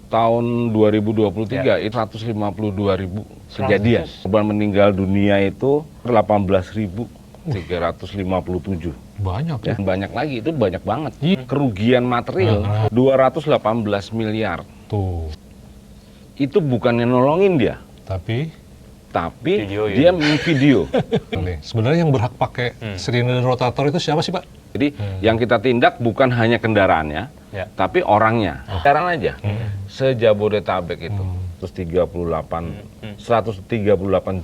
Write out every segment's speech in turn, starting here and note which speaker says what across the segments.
Speaker 1: tahun 2023 itu 152.000 kejadian. Korban meninggal dunia itu 18.357.
Speaker 2: Banyak ya?
Speaker 1: Banyak lagi, itu banyak banget. Kerugian material 218 miliar.
Speaker 2: Tuh.
Speaker 1: Itu bukannya nolongin dia,
Speaker 2: Tapi
Speaker 1: dia video.
Speaker 2: nih, sebenarnya yang berhak pakai sirine dan rotator itu siapa sih, Pak?
Speaker 1: Jadi yang kita tindak bukan hanya kendaraannya, tapi orangnya. Kendaraan aja. Sejabodetabek itu. Terus 138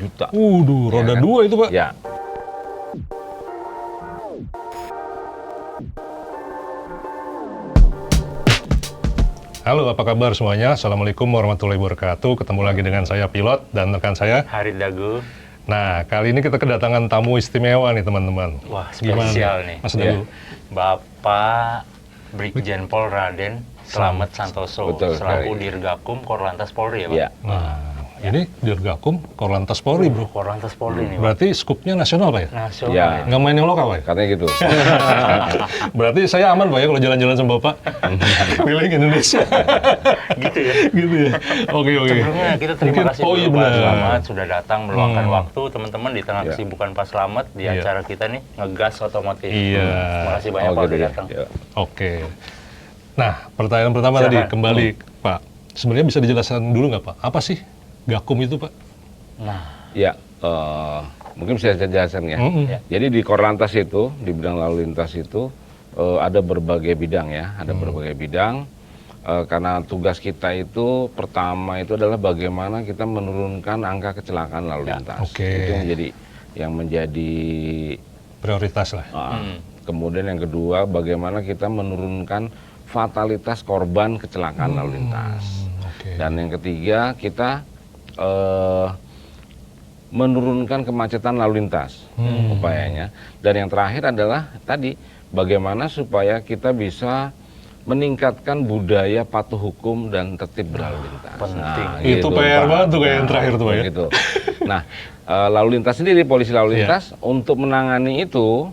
Speaker 1: juta.
Speaker 2: Roda dua itu, Pak.
Speaker 1: Ya.
Speaker 2: Halo, apa kabar semuanya? Assalamualaikum warahmatullahi wabarakatuh. Ketemu lagi dengan saya Pilot dan rekan saya
Speaker 3: Harit Dagu.
Speaker 2: Nah, kali ini kita kedatangan tamu istimewa nih, teman-teman.
Speaker 3: Wah, spesial nih.
Speaker 2: Mas Dagu.
Speaker 3: Bapak Brigjen Pol Raden Slamet Santoso,
Speaker 1: Betul,
Speaker 3: selaku Dirgakum Korlantas Polri ya, Pak?
Speaker 1: Ya.
Speaker 2: Nah, ini Dirgakum Korlantas Polri, bro.
Speaker 3: Korlantas Polri nih, Pak.
Speaker 2: Berarti skupnya nasional, Pak ya?
Speaker 3: Nasional.
Speaker 1: Ya.
Speaker 2: Nggak main yang lokal, Pak ya?
Speaker 1: Katanya gitu.
Speaker 2: Berarti saya aman, Pak ya, kalau jalan-jalan sama Bapak? Keliling Indonesia.
Speaker 3: Gitu ya?
Speaker 2: Gitu ya? Oke.
Speaker 3: Sebelumnya kita terima kasih
Speaker 2: iya
Speaker 3: dulu Pak
Speaker 2: benar.
Speaker 3: Slamet sudah datang meluangkan waktu teman-teman di tengah kesibukan Pak Slamet di
Speaker 2: Iya.
Speaker 3: acara kita nih, Ngegas Otomotif.
Speaker 2: Iya.
Speaker 3: Terima kasih banyak Pak
Speaker 1: gitu
Speaker 3: udah
Speaker 1: ya.
Speaker 3: datang.
Speaker 1: Ya.
Speaker 2: Oke. Nah, pertanyaan pertama
Speaker 3: Silakan.
Speaker 2: tadi, kembali, Pak. Sebenarnya bisa dijelaskan dulu nggak, Pak? Apa sih Gakum itu, Pak?
Speaker 3: Nah,
Speaker 1: Ya, mungkin bisa saya jelaskan ya.
Speaker 3: Ya.
Speaker 1: Jadi di Korlantas itu, di bidang lalu lintas itu ada berbagai bidang ya, ada berbagai bidang. Karena tugas kita itu pertama itu adalah bagaimana kita menurunkan angka kecelakaan lalu lintas.
Speaker 2: Oke.
Speaker 1: Itu yang menjadi
Speaker 2: Prioritas lah.
Speaker 1: kemudian yang kedua bagaimana kita menurunkan fatalitas korban kecelakaan lalu lintas.
Speaker 2: Oke.
Speaker 1: Dan yang ketiga kita menurunkan kemacetan lalu lintas upayanya. Dan yang terakhir adalah tadi bagaimana supaya kita bisa meningkatkan budaya patuh hukum dan tertib berlalu lintas.
Speaker 3: penting.
Speaker 2: Itu PR banget tuh kayak yang terakhir tuh, Pak ya?
Speaker 1: Gitu. Nah, lalu lintas sendiri, polisi lalu lintas untuk menangani itu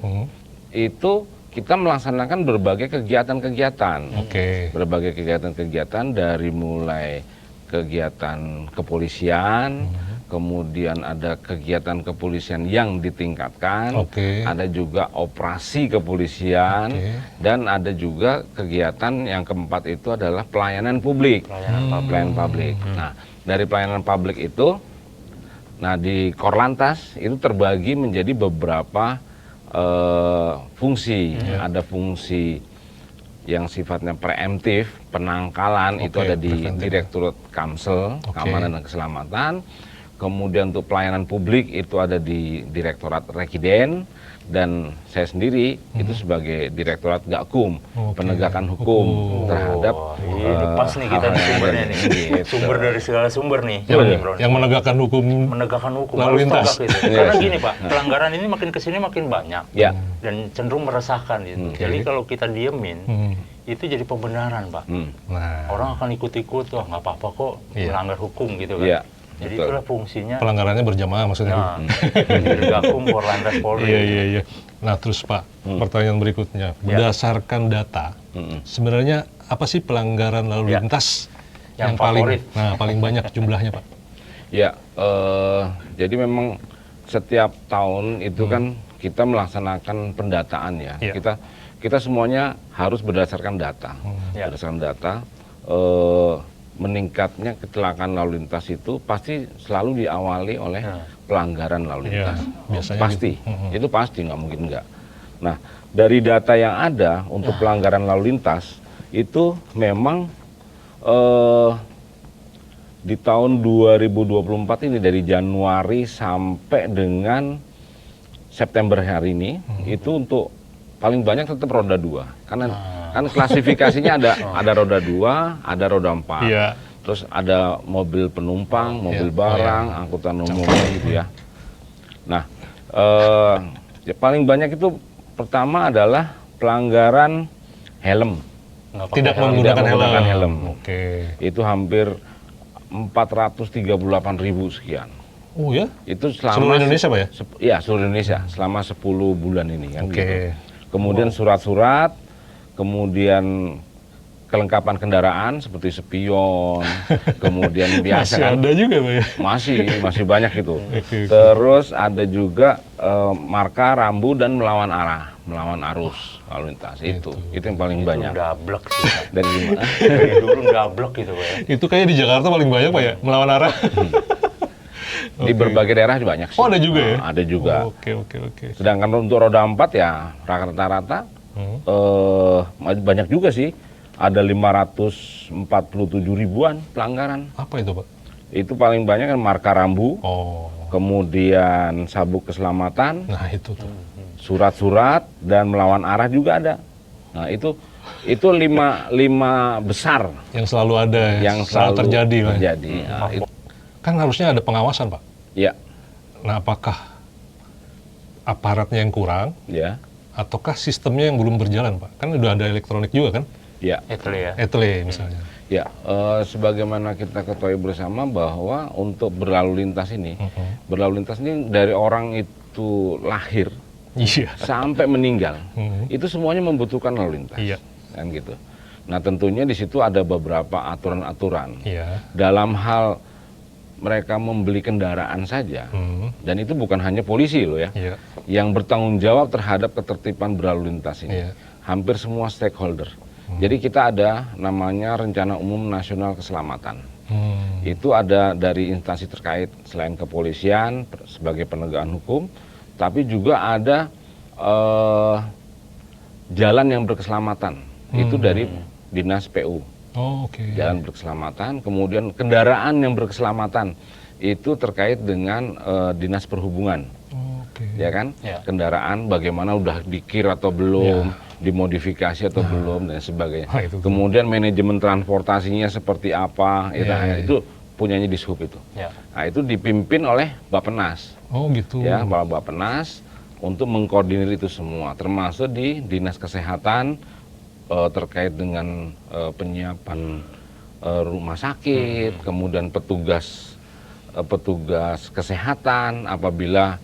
Speaker 1: kita melaksanakan berbagai kegiatan-kegiatan.
Speaker 2: Oke.
Speaker 1: Berbagai kegiatan-kegiatan dari mulai kegiatan kepolisian, kemudian ada kegiatan kepolisian yang ditingkatkan,
Speaker 2: Oke.
Speaker 1: ada juga operasi kepolisian, dan ada juga kegiatan yang keempat itu adalah pelayanan publik. Pelayanan publik. Nah, dari pelayanan publik itu, nah di Korlantas itu terbagi menjadi beberapa fungsi. Ada fungsi yang sifatnya preemptif, penangkalan, itu ada di
Speaker 2: preventif.
Speaker 1: Direktorat Kamsel, Keamanan dan Keselamatan. Kemudian untuk pelayanan publik itu ada di Direktorat Rekiden, dan saya sendiri itu sebagai Direktorat Gakum, penegakan hukum terhadap
Speaker 3: Ini pas nih kita nih sumbernya nih. Sumber dari segala sumber nih.
Speaker 2: Yang menegakkan hukum.
Speaker 3: Menegakkan hukum
Speaker 2: Lalu
Speaker 3: harus
Speaker 2: lintas.
Speaker 3: tegak gitu. Karena gini Pak, pelanggaran ini makin kesini makin banyak
Speaker 1: Ya.
Speaker 3: dan cenderung meresahkan gitu. Jadi kalau kita diemin, itu jadi pembenaran Pak.
Speaker 2: Nah,
Speaker 3: Orang akan ikut-ikut, wah nggak apa-apa kok melanggar hukum gitu kan.
Speaker 1: Iya,
Speaker 3: Jadi
Speaker 1: betul.
Speaker 3: itulah fungsinya.
Speaker 2: pelanggarannya berjamaah maksudnya.
Speaker 3: Nah, Dirgakum Korlantas Polri.
Speaker 2: Iya. Nah, terus Pak, pertanyaan berikutnya. Berdasarkan data, sebenarnya apa sih pelanggaran lalu lintas
Speaker 3: Yang
Speaker 2: paling
Speaker 3: favorit.
Speaker 2: paling banyak jumlahnya, Pak?
Speaker 1: Ya, jadi memang setiap tahun itu kan kita melaksanakan pendataan ya.
Speaker 2: Iya.
Speaker 1: Kita semuanya harus berdasarkan data.
Speaker 3: Ya.
Speaker 1: Berdasarkan data, meningkatnya kecelakaan lalu lintas itu pasti selalu diawali oleh pelanggaran lalu
Speaker 2: Iya,
Speaker 1: lintas.
Speaker 2: biasanya
Speaker 1: Pasti, itu pasti, nggak mungkin nggak. Nah, dari data yang ada untuk pelanggaran lalu lintas itu memang di tahun 2024 ini dari Januari sampai dengan September hari ini itu untuk paling banyak tetap roda 2. Kan klasifikasinya ada roda 2, ada roda 4.
Speaker 2: Iya.
Speaker 1: Terus ada mobil penumpang, mobil barang, angkutan umum gitu ya. Nah, ya paling banyak itu pertama adalah pelanggaran helm.
Speaker 2: Tidak menggunakan helm. Oke.
Speaker 1: Itu hampir 438.000 sekian.
Speaker 2: Oh ya?
Speaker 1: Itu selama
Speaker 2: Seluruh Indonesia, Pak ya?
Speaker 1: Ya, seluruh Indonesia selama 10 bulan ini kan
Speaker 2: Oke.
Speaker 1: gitu. Kemudian surat-surat, kemudian kelengkapan kendaraan seperti spion, kemudian biasa
Speaker 2: Masih
Speaker 1: kan
Speaker 2: ada juga Pak ya?
Speaker 1: masih banyak itu.
Speaker 2: Oke.
Speaker 1: Terus ada juga marka rambu dan melawan arah, melawan arus lalu lintas itu yang paling banyak.
Speaker 3: Dablek sih, Pak.
Speaker 1: Dari gimana?
Speaker 3: Dari dulu dablek gitu, Pak ya.
Speaker 2: Itu kayak di Jakarta paling banyak Pak ya, melawan arah.
Speaker 1: Di berbagai daerah banyak sih.
Speaker 2: Oh, ada juga ya?
Speaker 1: Ada juga.
Speaker 2: Oke.
Speaker 1: Sedangkan untuk roda 4 ya rata-rata banyak juga sih. Ada 547 ribuan pelanggaran.
Speaker 2: Apa itu Pak?
Speaker 1: Itu paling banyak kan marka rambu,
Speaker 2: Oh,
Speaker 1: kemudian sabuk keselamatan,
Speaker 2: nah itu tuh.
Speaker 1: surat-surat, dan melawan arah juga ada. Nah itu lima besar
Speaker 2: Yang selalu ada,
Speaker 1: yang
Speaker 2: selalu
Speaker 1: selalu
Speaker 2: terjadi Pak.
Speaker 1: terjadi. Nah, itu,
Speaker 2: Kan harusnya ada pengawasan Pak.
Speaker 1: ya,
Speaker 2: Nah, apakah aparatnya yang kurang,
Speaker 1: ya,
Speaker 2: ataukah sistemnya yang belum berjalan Pak? Kan udah ada elektronik juga kan?
Speaker 1: ya.
Speaker 3: Itu ya.
Speaker 2: ETLE misalnya.
Speaker 1: Ya, sebagaimana kita ketahui bersama bahwa untuk berlalu lintas ini dari orang itu lahir
Speaker 2: Iya.
Speaker 1: sampai meninggal, itu semuanya membutuhkan lalu lintas,
Speaker 2: Iya.
Speaker 1: kan gitu. Nah, tentunya di situ ada beberapa aturan-aturan
Speaker 2: Iya.
Speaker 1: dalam hal mereka membeli kendaraan saja, dan itu bukan hanya polisi loh ya,
Speaker 2: Iya.
Speaker 1: yang bertanggung jawab terhadap ketertiban berlalu lintas ini.
Speaker 2: Iya.
Speaker 1: Hampir semua stakeholder. Jadi kita ada namanya Rencana Umum Nasional Keselamatan. Itu ada dari instansi terkait selain kepolisian sebagai penegakan hukum, tapi juga ada jalan yang berkeselamatan. Itu dari Dinas PU.
Speaker 2: Oh, oke.
Speaker 1: Jalan berkeselamatan, kemudian kendaraan yang berkeselamatan itu terkait dengan Dinas Perhubungan.
Speaker 2: Oke.
Speaker 1: Ya kan?
Speaker 3: Ya.
Speaker 1: Kendaraan bagaimana udah dikir atau belum, dimodifikasi atau belum dan sebagainya.
Speaker 2: Wah, itu tuh.
Speaker 1: Kemudian manajemen transportasinya seperti apa, itu punyanya Dishub itu.
Speaker 3: Ya.
Speaker 1: Nah, itu dipimpin oleh Bappenas.
Speaker 2: Oh, gitu.
Speaker 1: Ya, Bappenas untuk mengkoordinir itu semua, termasuk di Dinas Kesehatan terkait dengan penyiapan rumah sakit, kemudian petugas kesehatan apabila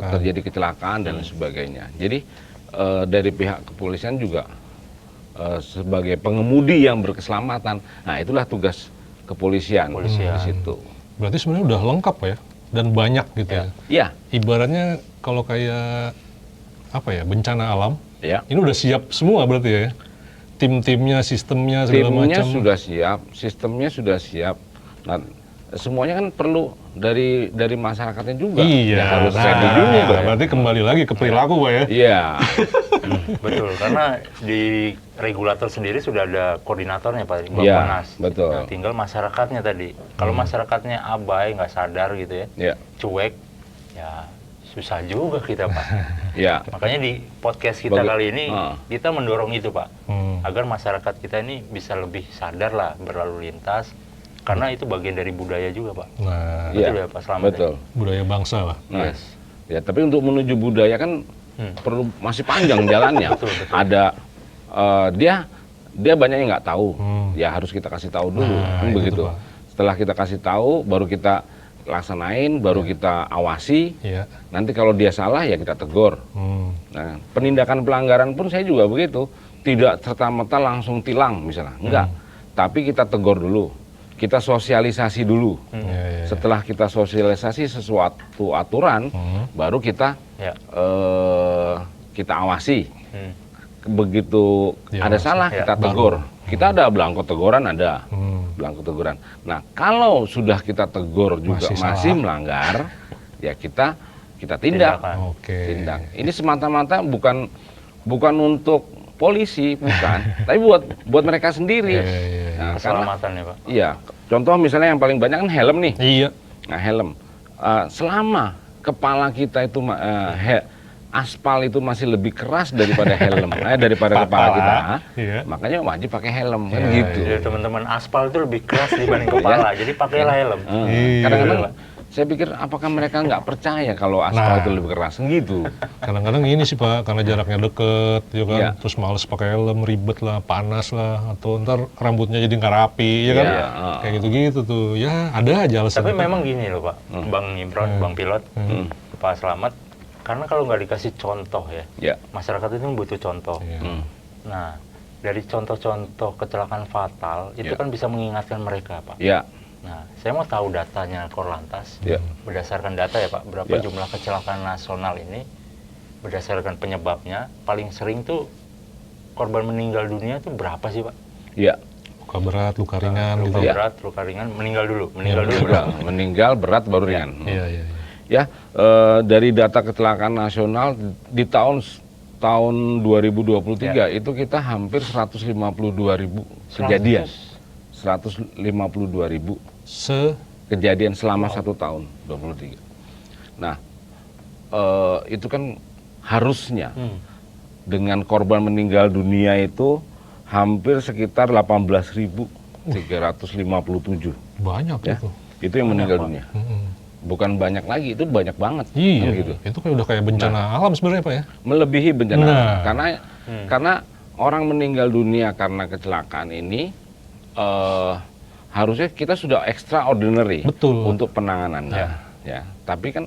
Speaker 1: terjadi kecelakaan dan sebagainya. Jadi dari pihak kepolisian juga sebagai pengemudi yang berkeselamatan, nah itulah tugas kepolisian di situ.
Speaker 2: Berarti sebenarnya udah lengkap Pak ya, dan banyak gitu ya.
Speaker 1: Iya,
Speaker 2: Ibaratnya kalau kayak apa ya, bencana alam,
Speaker 1: ya.
Speaker 2: ini udah siap semua berarti ya. Tim-timnya, sistemnya segala
Speaker 1: Timnya
Speaker 2: macam.
Speaker 1: sudah siap, sistemnya sudah siap. Nah, semuanya kan perlu dari masyarakatnya juga.
Speaker 2: Iya,
Speaker 1: Ya, harus
Speaker 2: nah,
Speaker 1: ready juga.
Speaker 2: berarti kembali lagi ke perilaku Pak ya.
Speaker 1: Iya,
Speaker 3: Betul, karena di regulator sendiri sudah ada koordinatornya Pak
Speaker 1: Iya,
Speaker 3: Bappenas.
Speaker 1: betul.
Speaker 3: Nah, tinggal masyarakatnya tadi. Kalau masyarakatnya abai, nggak sadar gitu ya,
Speaker 1: ya,
Speaker 3: cuek, ya susah juga kita Pak.
Speaker 1: ya.
Speaker 3: Makanya di podcast kita kali ini kita mendorong itu Pak, agar masyarakat kita ini bisa lebih sadar lah berlalu lintas, karena itu bagian dari budaya juga Pak.
Speaker 2: Nah,
Speaker 3: Betul ya Pak Slamet?
Speaker 1: Betul.
Speaker 2: budaya bangsa Pak.
Speaker 1: Nah,
Speaker 3: Yes.
Speaker 1: ya, tapi untuk menuju budaya kan perlu masih panjang jalannya.
Speaker 3: Betul.
Speaker 1: Ada dia banyak yang nggak tahu. Ya harus kita kasih tahu dulu, kan
Speaker 2: itu
Speaker 1: begitu.
Speaker 2: tuh, Pak.
Speaker 1: Setelah kita kasih tahu, baru kita laksanain, baru kita awasi.
Speaker 2: Iya.
Speaker 1: Nanti kalau dia salah ya kita tegur. Nah, penindakan pelanggaran pun saya juga begitu. Tidak serta-merta langsung tilang misalnya, enggak. Tapi kita tegur dulu, kita sosialisasi dulu.
Speaker 2: Iya.
Speaker 1: Setelah kita sosialisasi sesuatu aturan, baru kita
Speaker 3: Ya.
Speaker 1: kita awasi. Begitu ada
Speaker 2: Diawasi.
Speaker 1: salah kita tegur. Kita ada belangko teguran ada. Belangko teguran. Nah, kalau sudah kita tegur juga
Speaker 2: Masih
Speaker 1: masih
Speaker 2: salah.
Speaker 1: melanggar, ya kita tindak.
Speaker 3: Tindakan.
Speaker 2: Oke.
Speaker 1: Tindak. Ini semata-mata bukan untuk polisi, bukan, tapi buat mereka sendiri.
Speaker 2: Iya, iya,
Speaker 1: Nah, karena
Speaker 3: Keselamatan ya Pak.
Speaker 1: iya, contoh misalnya yang paling banyak kan helm nih.
Speaker 2: Iya.
Speaker 1: Nah, helm. Selama kepala kita itu aspal itu masih lebih keras daripada helm, daripada kepala kita,
Speaker 2: Iya.
Speaker 1: makanya wajib pakai helm kan
Speaker 2: Iya,
Speaker 1: gitu.
Speaker 3: Jadi teman-teman aspal itu lebih keras dibanding kepala, jadi pakailah helm.
Speaker 2: Iya.
Speaker 1: Kadang-kadang saya pikir apakah mereka nggak percaya kalau aspal itu lebih keras gitu.
Speaker 2: Kadang-kadang ini sih Pak, karena jaraknya deket, ya kan,
Speaker 1: Iya.
Speaker 2: terus males pakai helm, ribet lah, panas lah, atau ntar rambutnya jadi nggak rapi, ya kan,
Speaker 1: Iya,
Speaker 2: kayak gitu-gitu tuh, ya ada aja alasan.
Speaker 3: Tapi memang gini loh Pak, Bang Imron, Bang Pilot, Pak Slamet, karena kalau nggak dikasih contoh ya,
Speaker 1: Ya.
Speaker 3: masyarakat itu butuh contoh.
Speaker 2: Iya.
Speaker 3: Nah, dari contoh-contoh kecelakaan fatal itu kan bisa mengingatkan mereka, Pak.
Speaker 1: Ya.
Speaker 3: Nah, saya mau tahu datanya Korlantas. Berdasarkan data ya, Pak, berapa jumlah kecelakaan nasional ini berdasarkan penyebabnya paling sering tuh korban meninggal dunia tuh berapa sih, Pak?
Speaker 1: Ya.
Speaker 2: Luka berat, luka ringan
Speaker 3: luka
Speaker 2: gitu.
Speaker 3: berat, luka ringan, meninggal dulu.
Speaker 1: Meninggal berat baru ringan.
Speaker 2: Iya.
Speaker 1: Ya, dari data kecelakaan nasional di tahun 2023 itu kita hampir 152.000 kejadian. 152.000 kejadian selama 1 tahun 23. Nah, itu kan harusnya dengan korban meninggal dunia itu hampir sekitar 18.357.
Speaker 2: Banyak
Speaker 1: ya.
Speaker 2: itu.
Speaker 1: Itu yang meninggal dunia. Bukan banyak lagi, itu banyak banget.
Speaker 2: Iya,
Speaker 1: kan gitu.
Speaker 2: Itu kayak udah kayak bencana alam sebenarnya, Pak ya?
Speaker 1: Melebihi bencana alam. Karena orang meninggal dunia karena kecelakaan ini harusnya kita sudah extraordinary untuk penanganannya. Ya. Tapi kan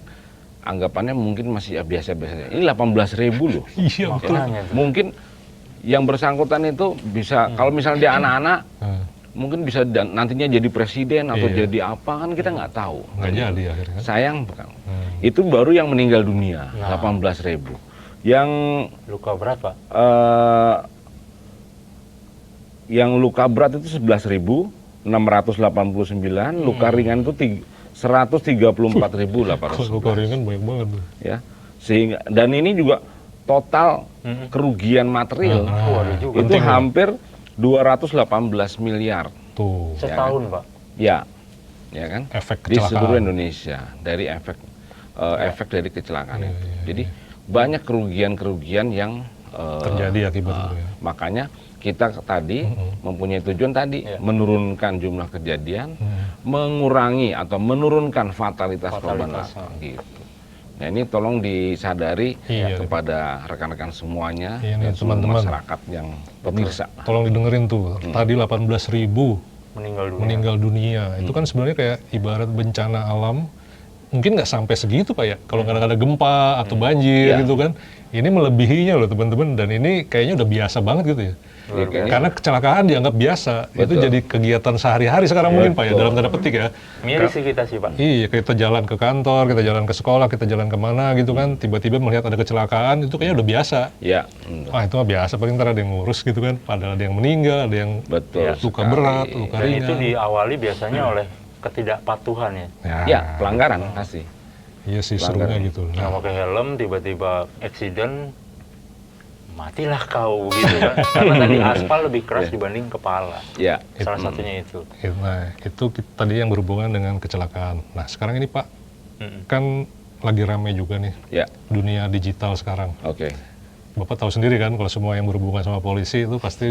Speaker 1: anggapannya mungkin masih biasa-biasa. Ini 18.000 loh.
Speaker 2: Iya, betul.
Speaker 1: Mungkin yang bersangkutan itu bisa, kalau misalnya dia anak-anak, mungkin bisa nantinya jadi presiden atau jadi apa, kan kita nggak tahu.
Speaker 2: Nggak jadi akhirnya.
Speaker 1: Sayang bukan. Itu baru yang meninggal dunia, 18.000. Yang
Speaker 3: luka berat, Pak?
Speaker 1: Yang luka berat itu 11.689, luka ringan itu 134.800.
Speaker 2: Luka ringan banyak banget.
Speaker 1: Ya, sehingga dan ini juga total kerugian material itu hampir 218 miliar.
Speaker 2: Tuh.
Speaker 3: Setahun, Pak.
Speaker 1: Ya kan?
Speaker 2: Efek
Speaker 1: di
Speaker 2: kecelakaan.
Speaker 1: seluruh Indonesia dari efek dari kecelakaan itu. Jadi banyak kerugian-kerugian yang
Speaker 2: terjadi akibat itu ya.
Speaker 1: Makanya kita tadi mempunyai tujuan tadi menurunkan jumlah kejadian, mengurangi atau menurunkan fatalitas korban gitu. Nah, ini tolong disadari kepada rekan-rekan semuanya dan teman-teman masyarakat yang pemirsa.
Speaker 2: Tolong didengerin tuh. Tadi 18.000
Speaker 3: meninggal
Speaker 2: dunia. Itu kan sebenarnya kayak ibarat bencana alam. Mungkin nggak sampai segitu, Pak ya. Kalau nggak ada gempa atau banjir gitu kan. Ini melebihinya loh teman-teman. Dan ini kayaknya udah biasa banget gitu ya. Karena kecelakaan dianggap biasa. Itu jadi kegiatan sehari-hari sekarang mungkin, Pak ya, dalam tanda petik ya.
Speaker 3: Miris sih kita sih, Pak.
Speaker 2: Iya, kita jalan ke kantor, kita jalan ke sekolah, kita jalan kemana gitu kan, tiba-tiba melihat ada kecelakaan, itu kayaknya udah biasa.
Speaker 1: Iya.
Speaker 2: Wah, itu mah biasa, paling ntar ada yang ngurus gitu kan, padahal ada yang meninggal, ada yang luka berat, luka ringan.
Speaker 3: Dan itu diawali biasanya oleh ketidakpatuhan ya.
Speaker 1: Ya, pelanggaran pasti.
Speaker 2: Iya sih, serunya gitu.
Speaker 3: Nggak pakai helm, tiba-tiba accident, matilah kau gitu kan. Karena tadi aspal lebih keras dibanding kepala.
Speaker 1: Ya.
Speaker 3: Salah satunya itu.
Speaker 2: Nah, itu tadi yang berhubungan dengan kecelakaan. Nah, sekarang ini Pak, kan lagi rame juga nih dunia digital sekarang.
Speaker 1: Oke.
Speaker 2: Bapak tahu sendiri kan, kalau semua yang berhubungan sama polisi itu pasti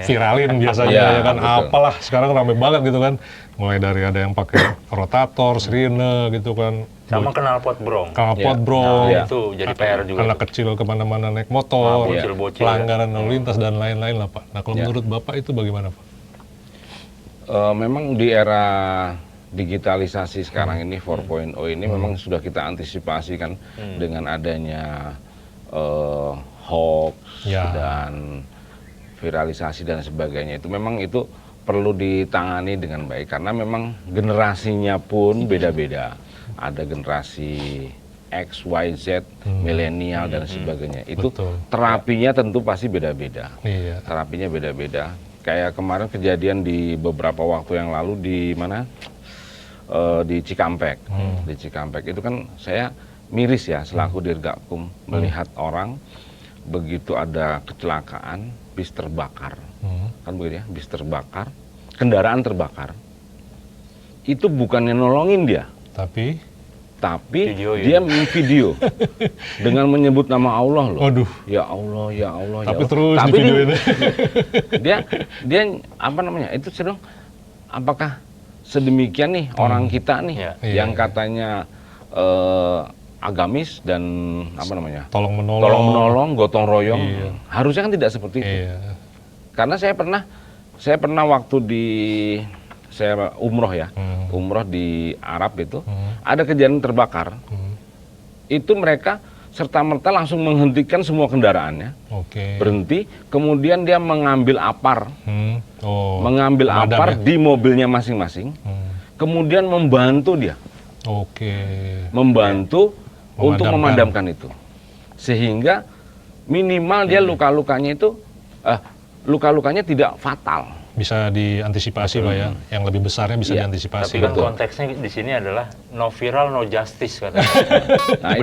Speaker 3: viralin
Speaker 2: biasanya ya kan. Betul. Apalah, sekarang rame banget gitu kan. Mulai dari ada yang pakai rotator, sirine gitu kan.
Speaker 3: Sama knalpot brong.
Speaker 2: Nah,
Speaker 3: itu jadi PR juga.
Speaker 2: Anak kecil kemana-mana naik motor,
Speaker 3: bocil-bocil,
Speaker 2: pelanggaran lalu lintas dan lain-lain lah Pak. Nah, kalau menurut Bapak itu bagaimana Pak?
Speaker 1: Memang di era digitalisasi sekarang ini 4.0 ini memang sudah kita antisipasi kan dengan adanya hoax dan viralisasi dan sebagainya. Itu memang itu perlu ditangani dengan baik karena memang generasinya pun beda-beda. Ada generasi X, Y, Z, milenial dan sebagainya. Itu terapinya tentu pasti beda-beda. Terapinya beda-beda. Kayak kemarin kejadian di beberapa waktu yang lalu di mana? Di Cikampek. Di Cikampek itu kan saya miris ya selaku Dirgakum melihat orang begitu ada kecelakaan bis terbakar. Kan begitu ya, bis terbakar, kendaraan terbakar. Itu bukannya nolongin dia, tapi dia video dengan menyebut nama Allah loh.
Speaker 2: Waduh.
Speaker 1: Ya Allah, ya Allah,
Speaker 2: tapi
Speaker 1: ya Allah.
Speaker 2: Terus
Speaker 1: tapi
Speaker 2: di video ini.
Speaker 1: dia apa namanya? Itu sedang apakah sedemikian nih orang kita nih yang katanya agamis dan apa namanya? Tolong menolong, gotong royong. Harusnya kan tidak seperti itu. Karena saya pernah waktu saya umroh ya, umroh di Arab itu, ada kejadian terbakar. Itu mereka serta-merta langsung menghentikan semua kendaraannya,
Speaker 2: Oke.
Speaker 1: berhenti, kemudian dia mengambil apar,
Speaker 2: Oh,
Speaker 1: mengambil
Speaker 2: pemadam
Speaker 1: apar
Speaker 2: ya?
Speaker 1: di mobilnya masing-masing, kemudian membantu dia,
Speaker 2: Oke.
Speaker 1: membantu untuk
Speaker 2: Memadamkan.
Speaker 1: memadamkan itu, sehingga minimal dia luka-lukanya itu, luka-lukanya tidak fatal.
Speaker 2: Bisa diantisipasi Pak ya, yang lebih besarnya bisa
Speaker 1: Iya,
Speaker 2: diantisipasi.
Speaker 3: Tapi kan
Speaker 1: Betul.
Speaker 3: konteksnya di sini adalah no viral, no justice katanya.
Speaker 1: Nah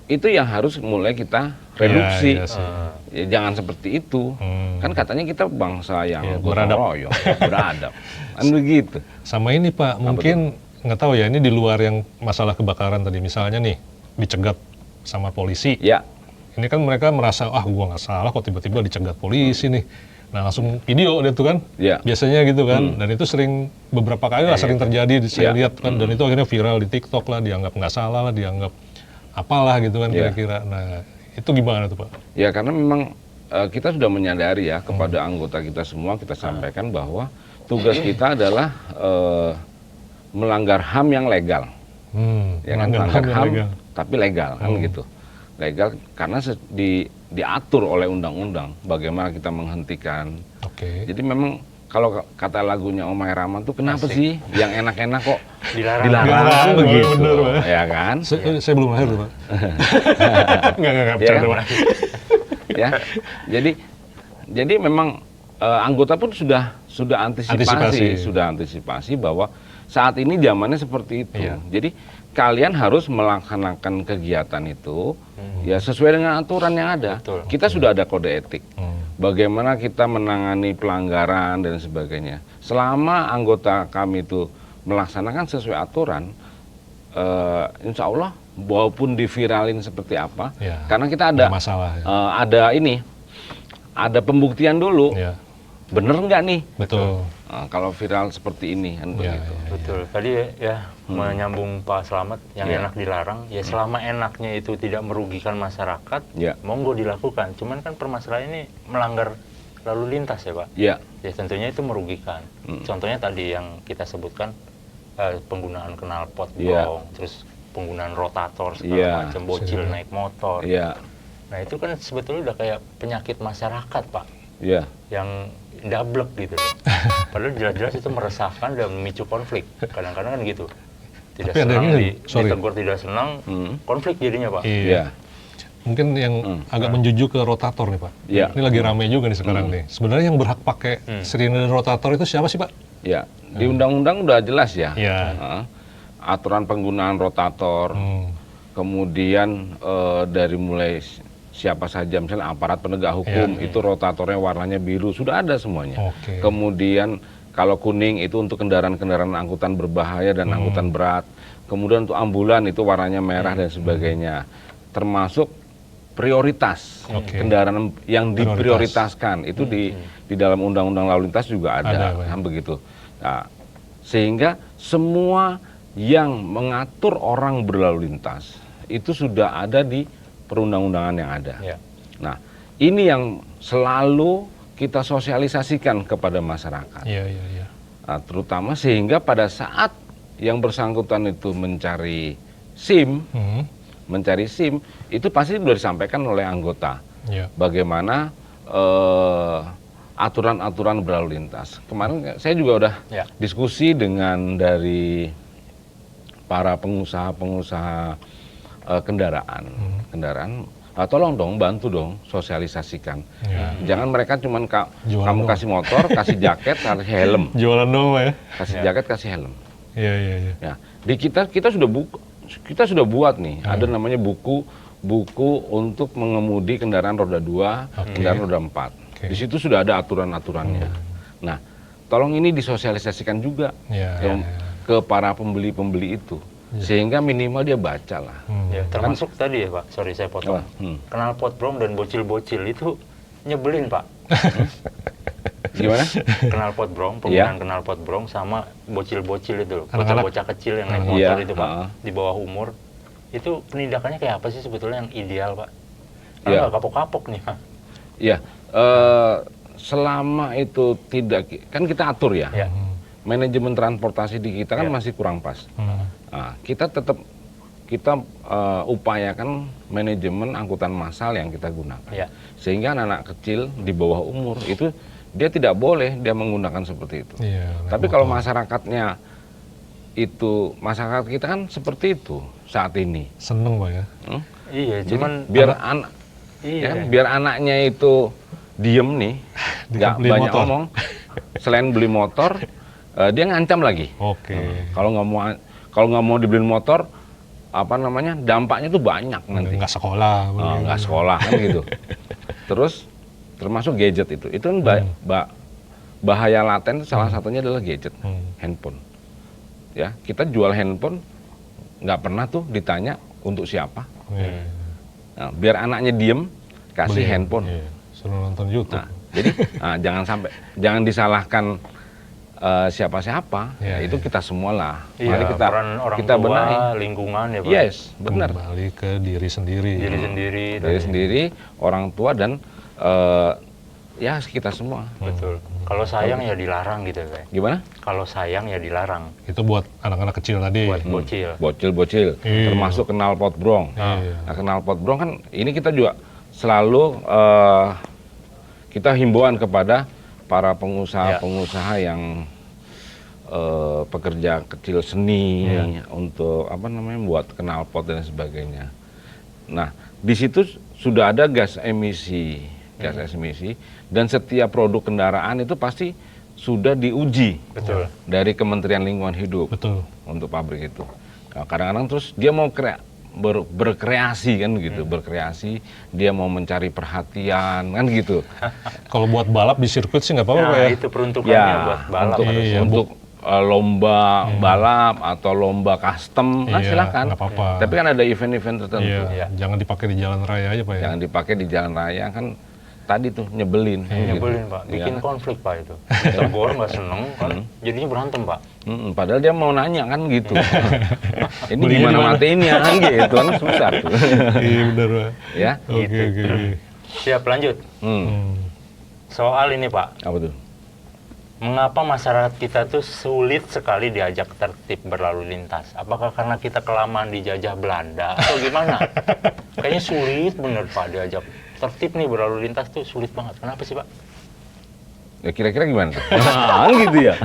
Speaker 1: itu yang harus mulai kita reduksi.
Speaker 2: Iya sih.
Speaker 1: Ya, jangan seperti itu. Kan katanya kita bangsa yang
Speaker 2: Iya,
Speaker 1: gotong
Speaker 2: beradab.
Speaker 1: royong, beradab. Kan begitu.
Speaker 2: Sama ini Pak, mungkin nggak tahu ya, ini di luar yang masalah kebakaran tadi. Misalnya nih, dicegat sama polisi.
Speaker 1: Ya,
Speaker 2: Ini kan mereka merasa, gua nggak salah kok tiba-tiba dicegat polisi nih. Nah langsung video dia tuh kan,
Speaker 1: Ya.
Speaker 2: biasanya gitu kan. Dan itu sering, beberapa kali lah sering terjadi, saya
Speaker 1: Ya.
Speaker 2: lihat kan. Dan itu akhirnya viral di TikTok lah, dianggap nggak salah lah, dianggap apalah gitu kan
Speaker 1: Ya.
Speaker 2: kira-kira. Nah itu gimana tuh Pak?
Speaker 1: ya karena memang kita sudah menyadari ya kepada anggota kita semua, kita sampaikan bahwa tugas kita adalah melanggar HAM yang legal. Ya kan, melanggar HAM
Speaker 2: legal.
Speaker 1: tapi legal kan gitu. Legal karena diatur oleh undang-undang bagaimana kita menghentikan.
Speaker 2: Oke.
Speaker 1: Jadi memang kalau kata lagunya Omay Rahman tuh kenapa sih yang enak-enak kok
Speaker 3: Dilarang.
Speaker 1: dilarang
Speaker 2: Bener,
Speaker 1: begitu,
Speaker 2: bener, Pak.
Speaker 1: ya kan?
Speaker 2: Saya belum lahir tuh Pak. Nggak,
Speaker 1: Ya
Speaker 2: bercanda
Speaker 1: kan?
Speaker 2: Pak.
Speaker 1: Ya, jadi memang anggota pun sudah antisipasi bahwa saat ini zamannya seperti itu.
Speaker 2: Iya.
Speaker 1: Jadi kalian harus melaksanakan kegiatan itu ya sesuai dengan aturan yang ada.
Speaker 3: Betul.
Speaker 1: Kita sudah ada kode etik. Bagaimana kita menangani pelanggaran dan sebagainya. Selama anggota kami itu melaksanakan sesuai aturan, insya Allah walaupun diviralin seperti apa,
Speaker 2: Ya,
Speaker 1: karena kita ada
Speaker 2: nggak masalah ya.
Speaker 1: ada pembuktian dulu,
Speaker 2: Ya,
Speaker 1: bener nggak nih
Speaker 2: betul.
Speaker 1: kalau viral seperti ini kan
Speaker 2: Ya,
Speaker 1: begitu.
Speaker 3: Betul. Tadi ya menyambung Pak Slamet, yang
Speaker 1: Iya.
Speaker 3: enak dilarang, ya selama enaknya itu tidak merugikan masyarakat,
Speaker 1: Ya.
Speaker 3: monggo dilakukan. Cuman kan permasalahan ini melanggar lalu lintas ya Pak.
Speaker 1: Ya,
Speaker 3: Ya tentunya itu merugikan. Contohnya tadi yang kita sebutkan penggunaan knalpot
Speaker 1: Iya.
Speaker 3: blong, terus penggunaan rotator
Speaker 1: Iya.
Speaker 3: segala macam, bocil naik motor.
Speaker 1: ya,
Speaker 3: Nah itu kan sebetulnya udah kayak penyakit masyarakat Pak,
Speaker 1: ya,
Speaker 3: yang dablek gitu loh. Padahal jelas-jelas itu meresahkan dan memicu konflik. Kadang-kadang kan gitu. Tidak
Speaker 2: Tapi ada
Speaker 3: senang,
Speaker 2: yang ini, sorry.
Speaker 3: ditegur tidak senang, konflik jadinya Pak.
Speaker 2: Iya.
Speaker 1: ya,
Speaker 2: Mungkin yang agak menjujuk ke rotator nih Pak.
Speaker 1: Iya.
Speaker 2: Ini lagi rame juga nih sekarang nih. Sebenarnya yang berhak pakai sirine dan rotator itu siapa sih Pak?
Speaker 1: ya. Di undang-undang udah jelas ya.
Speaker 2: Iya.
Speaker 1: Aturan penggunaan rotator, kemudian dari mulai siapa saja, misalnya aparat penegak hukum itu rotatornya warnanya biru, sudah ada semuanya.
Speaker 2: Oke.
Speaker 1: Kemudian kalau kuning itu untuk kendaraan-kendaraan angkutan berbahaya dan angkutan berat. Kemudian untuk ambulan itu warnanya merah dan sebagainya. Termasuk prioritas kendaraan yang diprioritaskan itu di dalam undang-undang lalu lintas juga ada,
Speaker 2: Pak.
Speaker 1: kan begitu. Nah, sehingga semua yang mengatur orang berlalu lintas itu sudah ada di perundang-undangan yang ada.
Speaker 3: Ya.
Speaker 1: Nah, ini yang selalu kita sosialisasikan kepada masyarakat.
Speaker 2: Iya, iya, iya.
Speaker 1: Nah, terutama sehingga pada saat yang bersangkutan itu mencari SIM, itu pasti sudah disampaikan oleh anggota.
Speaker 2: Iya.
Speaker 1: Bagaimana aturan-aturan berlalu lintas. Kemarin saya juga udah
Speaker 3: Ya.
Speaker 1: diskusi dengan dari para pengusaha-pengusaha kendaraan. Tolong dong, bantu dong, sosialisasikan.
Speaker 2: Ya.
Speaker 1: Jangan mereka cuman
Speaker 2: Jualan
Speaker 1: kamu
Speaker 2: dong.
Speaker 1: kasih motor, kasih jaket, kasih helm.
Speaker 2: Jualan dong Pak ya?
Speaker 1: Kasih jaket, kasih helm.
Speaker 2: Iya, iya, iya.
Speaker 1: Ya, di kita sudah buat nih, ada namanya buku untuk mengemudi kendaraan roda 2, kendaraan roda 4. Di situ sudah ada aturan-aturannya. Nah, tolong ini disosialisasikan juga
Speaker 2: Iya,
Speaker 1: ke para pembeli-pembeli itu. Sehingga minimal dia baca lah.
Speaker 3: Ya, termasuk tadi ya Pak, sorry saya potong. Knalpot blong dan bocil-bocil itu nyebelin Pak.
Speaker 1: Gimana?
Speaker 3: Knalpot brong, penggunaan knalpot brong sama bocil-bocil itu,
Speaker 2: Anak-anak.
Speaker 3: bocah-bocah kecil yang naik motor
Speaker 1: Iya,
Speaker 3: itu Pak, di bawah umur. Itu penindakannya kayak apa sih sebetulnya yang ideal Pak?
Speaker 1: Iya.
Speaker 3: Karena nggak kapok-kapok nih Pak.
Speaker 1: Ya, selama itu tidak, kan kita atur ya.
Speaker 3: Ya.
Speaker 1: Manajemen transportasi di kita kan masih kurang pas. Nah, kita tetap kita upayakan manajemen angkutan massal yang kita gunakan.
Speaker 3: Ya.
Speaker 1: Sehingga anak-anak kecil di bawah umur itu dia tidak boleh dia menggunakan seperti itu.
Speaker 2: Iya,
Speaker 1: Tapi kalau masyarakatnya itu, masyarakat kita kan seperti itu saat ini.
Speaker 2: seneng Pak ya.
Speaker 3: Iya,
Speaker 1: Jadi
Speaker 3: cuman
Speaker 1: biar anak
Speaker 3: iya.
Speaker 1: biar anaknya itu diem nih, nggak
Speaker 2: Beli
Speaker 1: banyak
Speaker 2: motor.
Speaker 1: ngomong. Selain beli motor, dia ngancam lagi.
Speaker 2: Oke.
Speaker 1: Kalau nggak mau dibeliin motor, apa namanya, dampaknya tuh banyak nanti.
Speaker 2: Nggak sekolah.
Speaker 1: Nggak sekolah kan gitu. Terus termasuk gadget itu kan bahaya laten, salah satunya adalah gadget, handphone. Ya, kita jual handphone nggak pernah tuh ditanya untuk siapa.
Speaker 2: Iya.
Speaker 1: Nah, biar anaknya diem, kasih
Speaker 2: Beli,
Speaker 1: handphone.
Speaker 2: iya. Suruh nonton YouTube.
Speaker 1: Nah, jadi jangan disalahkan siapa-siapa.
Speaker 2: Iya,
Speaker 1: Ya, itu kita semualah.
Speaker 3: Iya,
Speaker 1: Mari
Speaker 3: peran orang
Speaker 1: kita
Speaker 3: tua,
Speaker 1: benahi.
Speaker 3: lingkungan ya Pak.
Speaker 1: Yes, benar.
Speaker 2: Kembali ke diri sendiri.
Speaker 3: Diri sendiri.
Speaker 1: Dari sendiri, orang tua dan ya kita semua.
Speaker 3: Betul. Kalau sayang ya dilarang gitu ya Pak.
Speaker 1: Gimana?
Speaker 3: Kalau sayang ya dilarang.
Speaker 2: Itu buat anak-anak kecil tadi.
Speaker 3: Buat bocil.
Speaker 1: Bocil-bocil,
Speaker 2: Iya.
Speaker 1: termasuk knalpot brong.
Speaker 2: Iya.
Speaker 1: Nah, knalpot brong kan ini kita juga selalu kita himbauan kepada para pengusaha-pengusaha yang pekerja kecil seni untuk apa namanya buat knalpot dan sebagainya. Nah, di situ sudah ada gas emisi dan setiap produk kendaraan itu pasti sudah diuji
Speaker 3: Betul.
Speaker 1: dari Kementerian Lingkungan Hidup
Speaker 2: Betul.
Speaker 1: untuk pabrik itu. Nah, kadang-kadang terus dia mau berkreasi kan gitu, berkreasi, dia mau mencari perhatian kan gitu.
Speaker 2: Kalau buat balap di sirkuit sih nggak apa-apa
Speaker 3: Nah,
Speaker 2: Pak ya.
Speaker 3: itu peruntukannya buat balap.
Speaker 1: untuk,
Speaker 2: harusnya.
Speaker 3: harusnya.
Speaker 1: untuk lomba balap atau lomba custom kan
Speaker 2: Iya,
Speaker 1: silakan.
Speaker 2: nggak apa-apa.
Speaker 1: Tapi kan ada event-event tertentu.
Speaker 2: Iya.
Speaker 3: Iya.
Speaker 2: Jangan dipakai di jalan raya aja Pak ya.
Speaker 1: Jangan dipakai di jalan raya kan tadi tuh nyebelin. kan gitu.
Speaker 3: Nyebelin Pak, bikin
Speaker 1: Iya.
Speaker 3: konflik Pak itu. Tegur nggak seneng, kan jadinya berantem Pak.
Speaker 1: Padahal dia mau nanya kan gitu. Ini
Speaker 2: Belinya
Speaker 1: gimana
Speaker 2: di mana?
Speaker 1: mateinnya kan gitu kan susah tuh.
Speaker 2: Iya benar Pak.
Speaker 1: Ya.
Speaker 2: Oke
Speaker 3: Gitu.
Speaker 2: oke.
Speaker 3: Siap, lanjut. Soal ini Pak,
Speaker 1: Apa tuh?
Speaker 3: mengapa masyarakat kita tuh sulit sekali diajak tertib berlalu lintas? Apakah karena kita kelamaan dijajah Belanda atau gimana? Kayaknya sulit bener Pak diajak tertib nih berlalu lintas tuh sulit banget. Kenapa sih Pak?
Speaker 1: Ya kira-kira gimana tuh? Nah, gitu ya.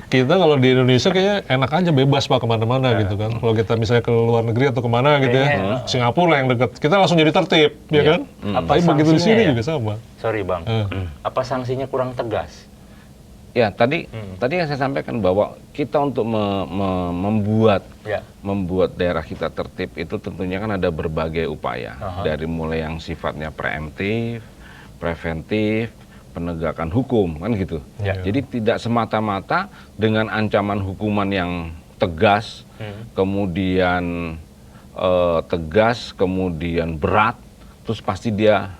Speaker 2: Kita kalau di Indonesia kayaknya enak aja bebas Pak kemana-mana gitu kan. Kalau kita misalnya ke luar negeri atau kemana gitu ya, Singapura yang dekat, kita langsung jadi tertib, ya kan? Tapi begitu di sini
Speaker 3: sanksinya ya?
Speaker 2: juga sama.
Speaker 3: Sorry Bang, apa sanksinya kurang tegas?
Speaker 1: Ya tadi yang saya sampaikan bahwa kita untuk membuat
Speaker 3: Ya.
Speaker 1: daerah kita tertib itu tentunya kan ada berbagai upaya dari mulai yang sifatnya preemptif, preventif, penegakan hukum kan gitu.
Speaker 3: Ya.
Speaker 1: Jadi tidak semata-mata dengan ancaman hukuman yang tegas, kemudian tegas, kemudian berat, terus pasti dia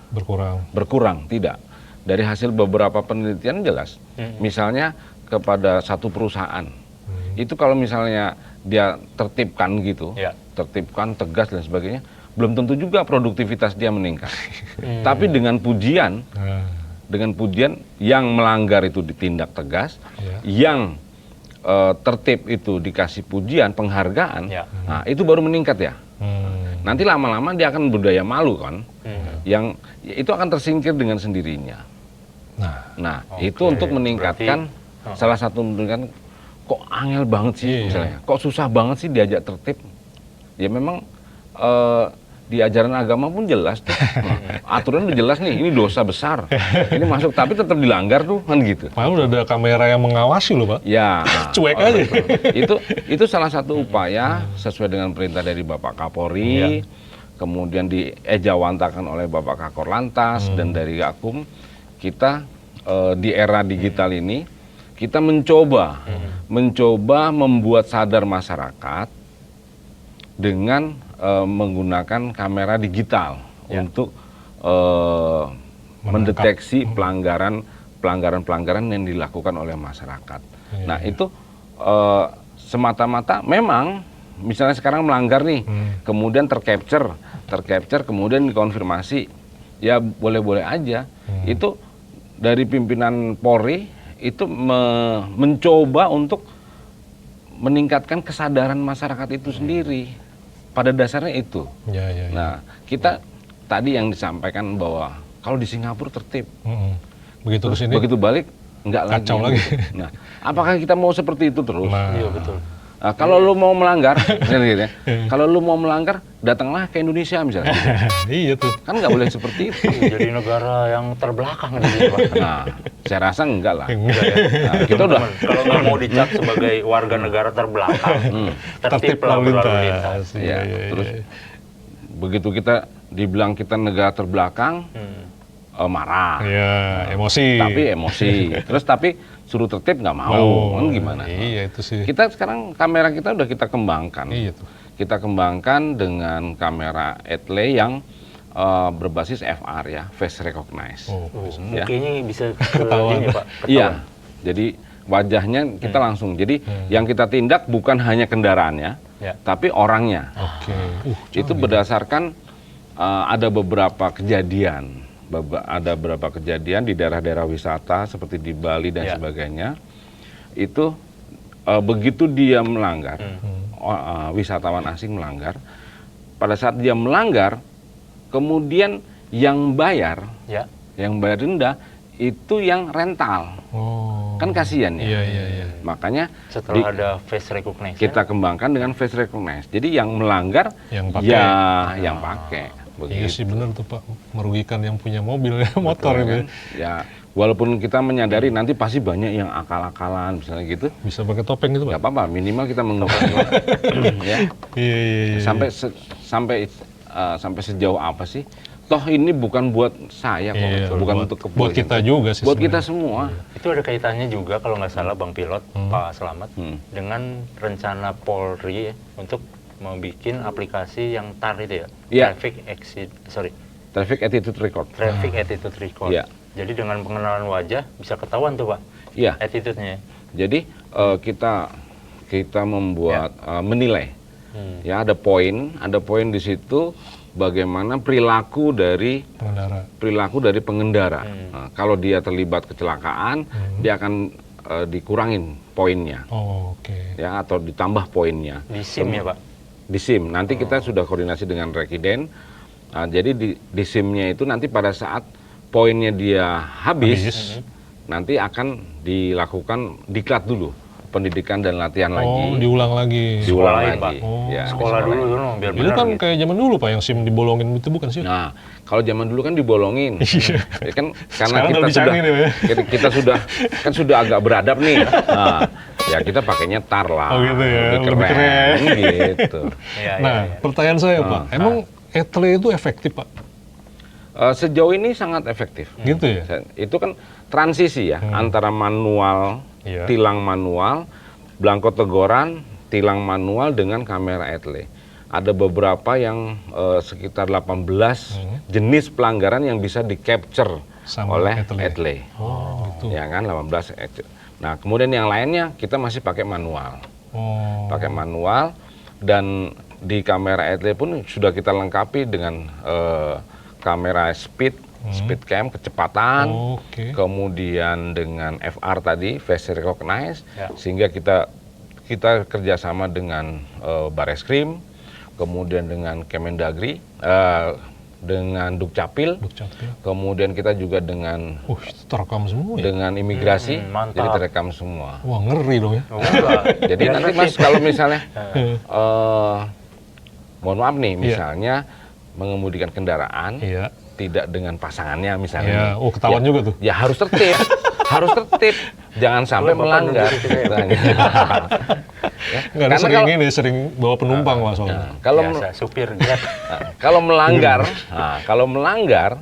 Speaker 1: berkurang, tidak. Dari hasil beberapa penelitian jelas, misalnya kepada satu perusahaan, itu kalau misalnya dia tertibkan gitu, tertibkan, tegas dan sebagainya, belum tentu juga produktivitas dia meningkat. Tapi dengan pujian yang melanggar itu ditindak tegas, yang tertib itu dikasih pujian, penghargaan, nah itu baru meningkat ya. Nanti lama-lama dia akan budaya malu kan, yang itu akan tersingkir dengan sendirinya. Nah itu untuk meningkatkan, salah satu meningkatkan, kok angel banget sih misalnya, kok susah banget sih diajak tertib. Ya memang di ajaran agama pun jelas tuh, aturan udah jelas nih, ini dosa besar, ini masuk, tapi tetap dilanggar tuh kan gitu.
Speaker 2: Padahal udah ada kamera yang mengawasi loh Pak.
Speaker 1: Ya,
Speaker 2: Cuek aja.
Speaker 1: Itu salah satu upaya sesuai dengan perintah dari Bapak Kapolri, kemudian diejawantakan oleh Bapak Kakor Lantas dan dari Gakum. Kita di era digital ini kita mencoba membuat sadar masyarakat dengan menggunakan kamera digital untuk mendeteksi pelanggaran yang dilakukan oleh masyarakat. Nah itu semata-mata memang misalnya sekarang melanggar nih, kemudian tercapture, kemudian dikonfirmasi, ya boleh-boleh aja. Itu dari pimpinan Polri itu mencoba untuk meningkatkan kesadaran masyarakat itu sendiri. pada dasarnya itu.
Speaker 2: Ya.
Speaker 1: Nah, kita tadi yang disampaikan bahwa kalau di Singapura tertib,
Speaker 2: Begitu
Speaker 1: terus
Speaker 2: kesini
Speaker 1: begitu balik nggak lagi.
Speaker 2: kacau lagi.
Speaker 1: Nah, apakah kita mau seperti itu terus?
Speaker 2: Nah,
Speaker 3: Iya betul.
Speaker 1: Nah, kalau lu mau melanggar, gitu ya. Kalau lu mau melanggar, datanglah ke Indonesia misalnya.
Speaker 2: iya tuh.
Speaker 1: Kan nggak boleh seperti itu.
Speaker 3: Jadi negara yang terbelakang di sini, Pak.
Speaker 1: Nah, saya rasa enggak lah.
Speaker 2: Enggak ya.
Speaker 1: Nah, kita udah
Speaker 3: Teman-teman, kalau nggak mau dicap sebagai warga negara terbelakang, tertib lah berlalu lintas.
Speaker 2: Iya,
Speaker 1: ya, terus begitu kita dibilang kita negara terbelakang, marah.
Speaker 2: Iya, emosi.
Speaker 1: Tapi emosi. Terus tapi suruh tertib nggak mau. Kan gimana?
Speaker 2: Iya itu sih.
Speaker 1: Kita sekarang kamera kita udah kita kembangkan.
Speaker 2: Iya tuh.
Speaker 1: Kita kembangkan dengan kamera Etle yang berbasis FR ya, face recognize. Ya.
Speaker 3: Mukanya bisa ke
Speaker 2: Ketahuan.
Speaker 3: ini, Pak.
Speaker 1: Iya. Jadi wajahnya kita langsung. Jadi yang kita tindak bukan hanya kendaraannya,
Speaker 3: Ya.
Speaker 1: tapi orangnya.
Speaker 2: Oke.
Speaker 1: Itu berdasarkan ada beberapa kejadian. Ada beberapa kejadian di daerah-daerah wisata seperti di Bali dan
Speaker 3: Ya.
Speaker 1: sebagainya. Itu begitu dia melanggar, wisatawan asing melanggar, pada saat dia melanggar, kemudian yang bayar
Speaker 3: Ya.
Speaker 1: denda itu yang rental.
Speaker 2: Oh.
Speaker 1: Kan kasihan ya.
Speaker 2: Iya.
Speaker 1: Makanya
Speaker 3: Setelah ada face recognition.
Speaker 1: kita kembangkan dengan face recognize. Jadi yang melanggar
Speaker 2: Yang pakai.
Speaker 1: ya yang pakai.
Speaker 2: Iya
Speaker 1: Begitu.
Speaker 2: sih bener tuh Pak, merugikan yang punya mobil ya, motor
Speaker 1: Betul,
Speaker 2: itu.
Speaker 1: kan? Ya, walaupun kita menyadari nanti pasti banyak yang akal-akalan misalnya gitu.
Speaker 2: Bisa pakai topeng gitu Pak?
Speaker 1: Nggak apa-apa, minimal kita mengubah. Ya.
Speaker 2: Iya.
Speaker 1: Sampai sejauh apa sih? Toh ini bukan buat saya kok,
Speaker 2: Iya,
Speaker 1: bukan
Speaker 2: buat-
Speaker 1: untuk kepolisian.
Speaker 2: buat kita juga sih
Speaker 1: Buat kita
Speaker 2: sebenarnya.
Speaker 1: semua.
Speaker 3: Itu ada kaitannya juga kalau nggak salah Bang Pilot, Pak Slamet, dengan rencana Polri ya, untuk membuat aplikasi yang TAR itu ya,
Speaker 1: Iya. Traffic Attitude Record.
Speaker 3: Traffic Attitude Record.
Speaker 1: Iya.
Speaker 3: Jadi dengan pengenalan wajah bisa ketahuan tuh Pak,
Speaker 1: Iya.
Speaker 3: attitude-nya.
Speaker 1: Jadi kita membuat menilai. Ya, ada poin di situ bagaimana perilaku dari pengendara. Nah, kalau dia terlibat kecelakaan, dia akan dikurangin poinnya,
Speaker 2: Oh, oke.
Speaker 1: ya, atau ditambah poinnya.
Speaker 3: Di SIM ya Pak?
Speaker 1: Di SIM. Nanti kita sudah koordinasi dengan Rekiden. Nah, jadi di SIM-nya itu nanti pada saat poinnya dia habis, nanti akan dilakukan diklat dulu, pendidikan dan latihan
Speaker 2: Oh,
Speaker 1: lagi.
Speaker 2: diulang lagi.
Speaker 3: Sekolahin, Pak.
Speaker 1: Ya,
Speaker 3: Sekolah dulu biar
Speaker 2: Itu
Speaker 3: benar
Speaker 2: kan
Speaker 3: gitu.
Speaker 2: kayak zaman dulu Pak, yang SIM dibolongin itu bukan sih?
Speaker 1: Nah, kalau zaman dulu kan dibolongin. Ya kan karena
Speaker 2: Sekarang
Speaker 1: kita
Speaker 2: lebih
Speaker 1: sudah
Speaker 2: canggih nih, Pak, ya.
Speaker 1: kita sudah agak beradab nih. Nah, ya kita pakainya TAR lah.
Speaker 2: Oh, gitu ya,
Speaker 1: Lebih
Speaker 2: lebih keren.
Speaker 1: gitu.
Speaker 3: Iya,
Speaker 2: Nah,
Speaker 3: iya.
Speaker 2: pertanyaan saya Pak, emang Etle itu efektif Pak?
Speaker 1: Sejauh ini sangat efektif.
Speaker 2: Gitu ya?
Speaker 1: Itu kan transisi ya antara manual,
Speaker 2: Iya.
Speaker 1: tilang manual, belangko teguran, tilang manual dengan kamera Etle. Ada beberapa yang sekitar 18 jenis pelanggaran yang bisa di-capture
Speaker 2: Sama
Speaker 1: oleh
Speaker 2: Etle.
Speaker 1: Etle.
Speaker 2: Oh, gitu.
Speaker 1: Ya kan 18 Etle. Nah, kemudian yang lainnya kita masih pakai manual.
Speaker 2: Oh,
Speaker 1: Pakai manual, dan di kamera Etle pun sudah kita lengkapi dengan kamera speed cam, kecepatan,
Speaker 2: oke.
Speaker 1: kemudian dengan FR tadi, face recognize,
Speaker 3: Ya.
Speaker 1: sehingga kita kerjasama dengan Bareskrim, kemudian dengan Kemendagri, dengan Dukcapil,
Speaker 2: Dukcapil.
Speaker 1: kemudian kita juga dengan
Speaker 2: Itu terekam semua ya?
Speaker 1: dengan imigrasi,
Speaker 3: mantap.
Speaker 1: jadi terekam semua.
Speaker 2: Wah, ngeri dong ya.
Speaker 3: Oh, enggak.
Speaker 1: Jadi
Speaker 3: Biar
Speaker 1: nanti
Speaker 3: tertib.
Speaker 1: Mas kalau misalnya mohon maaf nih, misalnya mengemudikan kendaraan
Speaker 2: Iya.
Speaker 1: tidak dengan pasangannya
Speaker 2: Iya.
Speaker 1: misalnya.
Speaker 2: Oh, ketahuan juga tuh.
Speaker 1: Ya harus tertib. Harus tertib. Jangan sampai
Speaker 3: Bapak
Speaker 1: melanggar.
Speaker 3: nunjuk itu saya.
Speaker 2: Nggak ada sering bawa penumpang Pak soalnya.
Speaker 1: Nah, kalau
Speaker 3: Biasa, supir Grab.
Speaker 1: kalau melanggar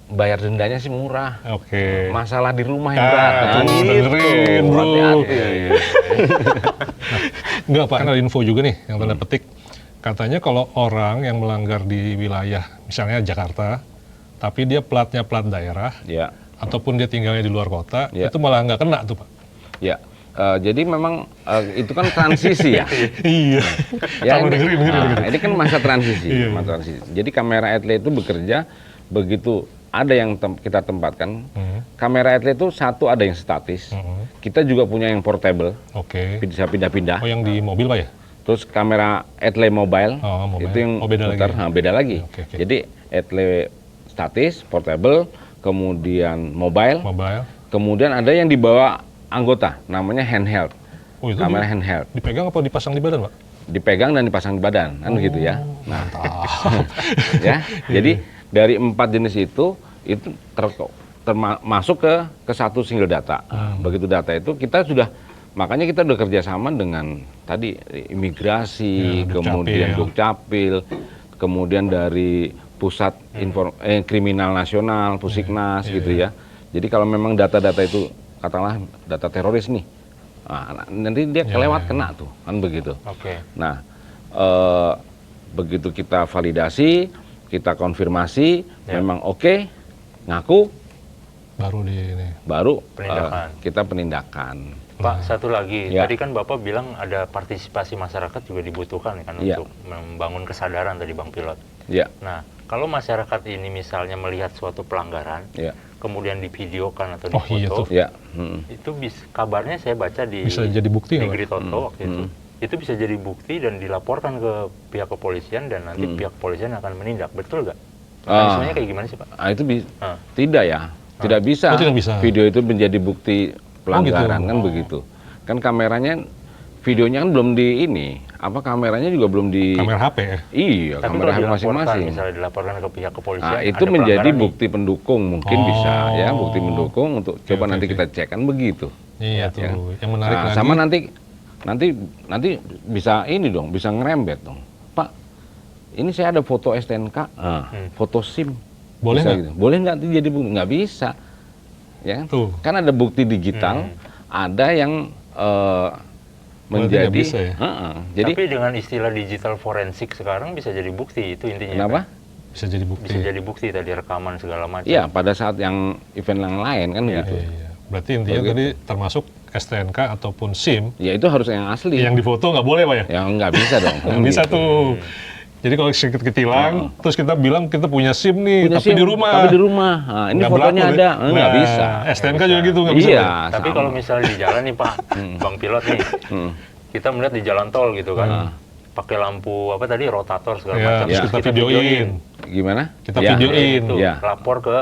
Speaker 1: bayar dendanya sih murah.
Speaker 2: Oke.
Speaker 1: Masalah di rumah yang berat.
Speaker 2: tuh, dengerin, bro.
Speaker 1: Hati-hati.
Speaker 2: Enggak Pak, kan ada info juga nih yang tanda petik. Katanya kalau orang yang melanggar di wilayah, misalnya Jakarta, tapi dia platnya plat daerah,
Speaker 1: Ya.
Speaker 2: ataupun dia tinggalnya di luar kota,
Speaker 1: Ya.
Speaker 2: itu malah nggak kena tuh Pak.
Speaker 1: Ya. Jadi memang itu kan transisi ya.
Speaker 2: Iya.
Speaker 1: Ya,
Speaker 2: Kamu dengerin.
Speaker 1: ini kan masa transisi,
Speaker 2: Iya.
Speaker 1: masa transisi. Jadi kamera Etle itu bekerja begitu ada yang kita tempatkan. Kamera Etle itu satu ada yang statis. Kita juga punya yang portable,
Speaker 2: Oke.
Speaker 1: bisa pindah-pindah.
Speaker 2: Oh, yang di mobil Pak ya?
Speaker 1: Terus kamera Etle mobile,
Speaker 2: mobile.
Speaker 1: itu yang
Speaker 2: beda
Speaker 1: putar,
Speaker 2: lagi.
Speaker 1: beda lagi.
Speaker 2: Oke.
Speaker 1: Jadi Etle statis, portable, kemudian mobile, kemudian ada yang dibawa anggota, namanya handheld.
Speaker 2: Oh, itu
Speaker 1: kamera handheld.
Speaker 2: Dipegang apa dipasang di badan, Pak?
Speaker 1: Dipegang dan dipasang di badan, kan begitu ya. Nah,
Speaker 2: Mantap.
Speaker 1: ya. Jadi dari 4 jenis itu termasuk ke satu single data. Begitu data itu kita sudah, makanya kita udah kerjasama dengan tadi imigrasi, kemudian Dukcapil, kemudian dari pusat kriminal nasional, Pusiknas gitu ya. Jadi kalau memang data-data itu katakanlah data teroris nih, nah, nanti dia kelewat kena tuh, kan begitu. Nah, begitu kita validasi, kita konfirmasi, memang oke, ngaku, baru kita penindakan.
Speaker 3: Pak, satu lagi, tadi kan Bapak bilang ada partisipasi masyarakat juga dibutuhkan kan untuk membangun kesadaran tadi Bang Pilot. Nah, kalau masyarakat ini misalnya melihat suatu pelanggaran, kemudian divideokan atau difoto, itu kabarnya saya baca di
Speaker 2: bisa jadi bukti
Speaker 3: Negeri Toto waktu itu bisa jadi bukti dan dilaporkan ke pihak kepolisian dan nanti pihak kepolisian akan menindak, betul nggak? Mekanismenya kayak gimana sih Pak?
Speaker 1: Itu tidak ya, tidak bisa. Video itu menjadi bukti pelanggaran kan begitu. Kan kameranya, videonya kan belum di ini, kameranya juga belum di
Speaker 2: kamera HP ya?
Speaker 3: Iya,
Speaker 2: tapi
Speaker 3: kamera HP masing-masing. Misalnya dilaporkan ke pihak kepolisian,
Speaker 1: itu menjadi bukti pendukung mungkin bisa ya, bukti pendukung untuk coba nanti kita cek kan begitu.
Speaker 2: Iya tuh, yang menarik lagi.
Speaker 1: Sama nanti bisa ini dong, bisa ngerembet dong. Pak, ini saya ada foto STNK, foto SIM.
Speaker 2: Boleh nggak?
Speaker 1: Gitu. Boleh nggak jadi bukti? Nggak bisa. Ya kan ada bukti digital, ada yang menjadi
Speaker 2: bisa ya?
Speaker 1: Jadi,
Speaker 3: tapi dengan istilah digital forensik sekarang bisa jadi bukti, itu intinya.
Speaker 1: Kenapa?
Speaker 3: Kan?
Speaker 2: Bisa jadi bukti.
Speaker 3: Bisa jadi bukti tadi, rekaman segala macam.
Speaker 1: Iya, pada saat yang event yang lain kan gitu.
Speaker 2: Iya. Berarti intinya tadi termasuk STNK ataupun SIM.
Speaker 1: Ya itu harus yang asli.
Speaker 2: Yang difoto nggak boleh Pak ya?
Speaker 1: Ya nggak bisa dong.
Speaker 2: Nggak bisa tuh. Jadi kalau kecil-kecilan, terus kita bilang kita punya SIM nih, tapi di rumah.
Speaker 1: Tapi di rumah. Nah, ini fotonya ada, nggak bisa.
Speaker 2: STNK juga gitu nggak bisa.
Speaker 1: Iya.
Speaker 3: Tapi kalau misalnya di jalan nih Pak, Bang Pilot nih, kita melihat di jalan tol gitu kan, pakai lampu apa tadi, rotator segala macam.
Speaker 2: Terus kita videoin.
Speaker 1: Gimana?
Speaker 2: Kita videoin.
Speaker 3: Lapor ke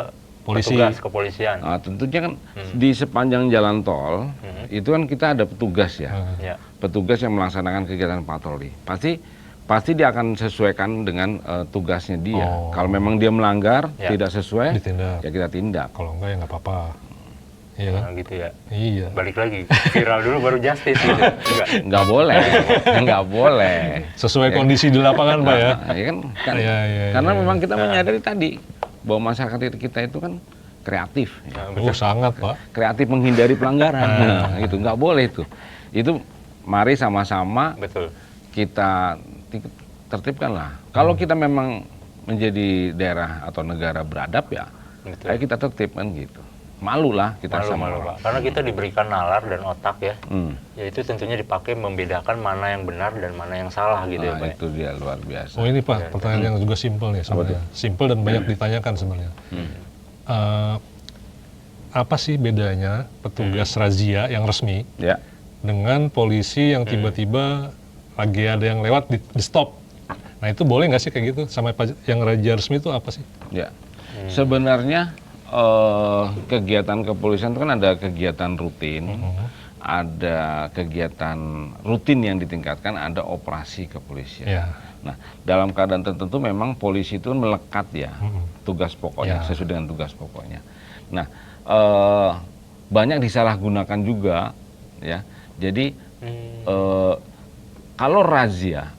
Speaker 3: petugas kepolisian.
Speaker 1: Nah, tentunya kan di sepanjang jalan tol itu kan kita ada petugas ya. Petugas yang melaksanakan kegiatan patroli. Pasti dia akan sesuaikan dengan tugasnya dia. Kalau memang dia melanggar, tidak sesuai,
Speaker 2: ditindak.
Speaker 1: Ya kita tindak.
Speaker 2: Kalau enggak ya nggak apa-apa. Iya kan?
Speaker 3: Gitu ya.
Speaker 2: Iya.
Speaker 3: Balik lagi, viral dulu baru justice gitu.
Speaker 1: Nggak boleh, nggak boleh.
Speaker 2: Sesuai kondisi di lapangan Pak ya.
Speaker 1: Karena memang kita menyadari tadi bahwa masyarakat kita itu kan kreatif.
Speaker 2: Sangat Pak.
Speaker 1: Kreatif menghindari pelanggaran. Gitu, nggak boleh itu. Itu mari sama-sama kita tertibkan lah. Kalau kita memang menjadi daerah atau negara beradab ya, ayo kita tertibkan gitu. Malu lah kita sama
Speaker 3: Pak. Karena kita diberikan nalar dan otak ya. Yaitu tentunya dipakai membedakan mana yang benar dan mana yang salah gitu ya Pak.
Speaker 1: Itu dia luar biasa.
Speaker 2: Oh ini Pak, pertanyaan yang juga simpel nih sebenarnya. Simpel dan banyak ditanyakan sebenarnya. Apa sih bedanya petugas razia yang resmi dengan polisi yang tiba-tiba lagi ada yang lewat di stop? Nah itu boleh nggak sih kayak gitu? Sama yang razia resmi itu apa sih?
Speaker 1: Ya, sebenarnya kegiatan kepolisian itu kan ada kegiatan rutin, ada kegiatan rutin yang ditingkatkan, ada operasi kepolisian. Nah, dalam keadaan tertentu memang polisi itu melekat ya, tugas pokoknya, sesuai dengan tugas pokoknya. Nah, banyak disalahgunakan juga, ya. Jadi kalau razia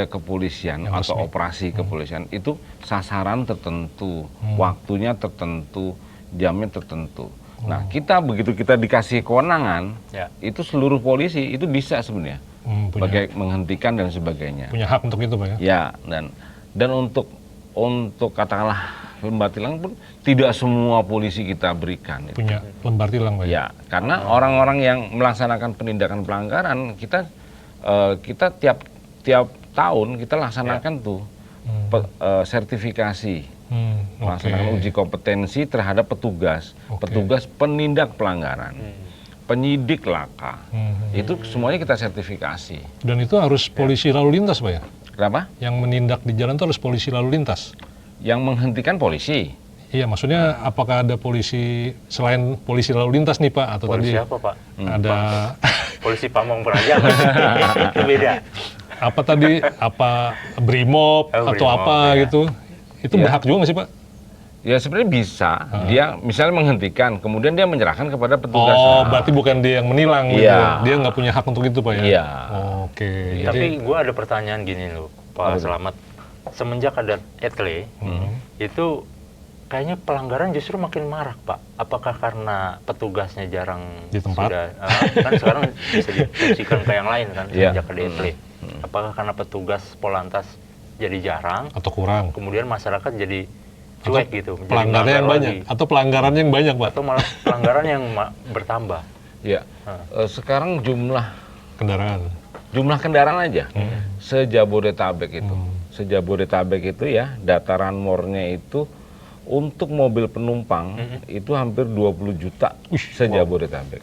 Speaker 1: kepolisian atau operasi kepolisian itu sasaran tertentu, waktunya tertentu, jamnya tertentu. Nah, begitu kita dikasih kewenangan, itu seluruh polisi itu bisa sebenarnya, sebagai menghentikan dan sebagainya.
Speaker 2: Punya hak untuk itu Pak ya?
Speaker 1: Ya, dan untuk katakanlah lembar tilang pun tidak semua polisi kita berikan.
Speaker 2: Punya lembar tilang Pak
Speaker 1: ya? Ya, karena orang-orang yang melaksanakan penindakan pelanggaran kita tiap tahun kita laksanakan tuh sertifikasi, melaksanakan uji kompetensi terhadap petugas penindak pelanggaran. penyidik laka. Itu semuanya kita sertifikasi.
Speaker 2: Dan itu harus polisi lalu lintas, Pak ya?
Speaker 1: Kenapa?
Speaker 2: Yang menindak di jalan itu harus polisi lalu lintas?
Speaker 1: Yang menghentikan polisi.
Speaker 2: Iya, maksudnya apakah ada polisi selain polisi lalu lintas nih Pak? Atau
Speaker 3: Polisi
Speaker 2: tadi
Speaker 3: apa Pak?
Speaker 2: ada
Speaker 3: Polisi Pamong Praja. Itu beda.
Speaker 2: apa tadi? Apa Brimob atau
Speaker 3: Brimob,
Speaker 2: apa
Speaker 3: ya.
Speaker 2: gitu? Itu
Speaker 1: Iya.
Speaker 2: berhak juga nggak sih Pak?
Speaker 1: Ya sebenarnya bisa. Dia misalnya menghentikan, kemudian dia menyerahkan kepada petugas.
Speaker 2: Oh, berarti bukan dia yang menilang gitu.
Speaker 1: Iya.
Speaker 2: Dia nggak punya hak untuk itu Pak ya?
Speaker 1: Iya.
Speaker 2: Oke.
Speaker 3: Tapi gue ada pertanyaan gini loh, Pak Selamat. Semenjak ada etle, itu kayaknya pelanggaran justru makin marak, Pak. Apakah karena petugasnya jarang
Speaker 2: Di tempat?
Speaker 3: sudah, kan sekarang bisa difungsikan ke yang lain kan,
Speaker 1: Iya.
Speaker 3: semenjak ada etle. Apakah karena petugas Polantas jadi jarang,
Speaker 2: Atau kurang?
Speaker 3: kemudian masyarakat jadi cuek gitu, menjadi
Speaker 2: Pelanggarannya yang
Speaker 3: melanggar
Speaker 2: banyak?
Speaker 3: lagi.
Speaker 2: Atau pelanggarannya yang banyak Pak?
Speaker 3: Atau malah pelanggaran yang bertambah?
Speaker 1: Ya. Sekarang jumlah kendaraan aja sejabodetabek itu. Sejabodetabek itu ya, dataran more-nya itu untuk mobil penumpang itu hampir 20 juta sejabodetabek.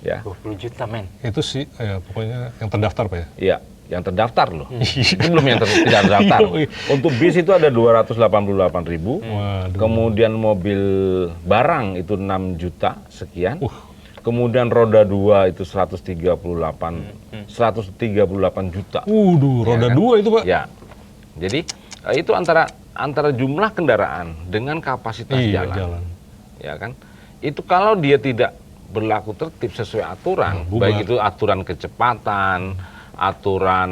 Speaker 1: Ya.
Speaker 3: 20 juta men.
Speaker 2: Itu sih, ya, pokoknya yang terdaftar Pak ya?
Speaker 1: Iya, yang terdaftar loh. Itu belum yang tidak terdaftar. Untuk bis itu ada 288.000.
Speaker 2: Waduh.
Speaker 1: Kemudian mobil barang itu 6 juta sekian. Kemudian roda 2 itu 138 juta.
Speaker 2: Roda
Speaker 1: kan?
Speaker 2: 2 itu Pak?
Speaker 1: Ya. Jadi itu antara jumlah kendaraan dengan kapasitas jalan. Ya kan? Itu kalau dia tidak berlaku tertib sesuai aturan,
Speaker 2: bubar.
Speaker 1: baik itu aturan kecepatan, aturan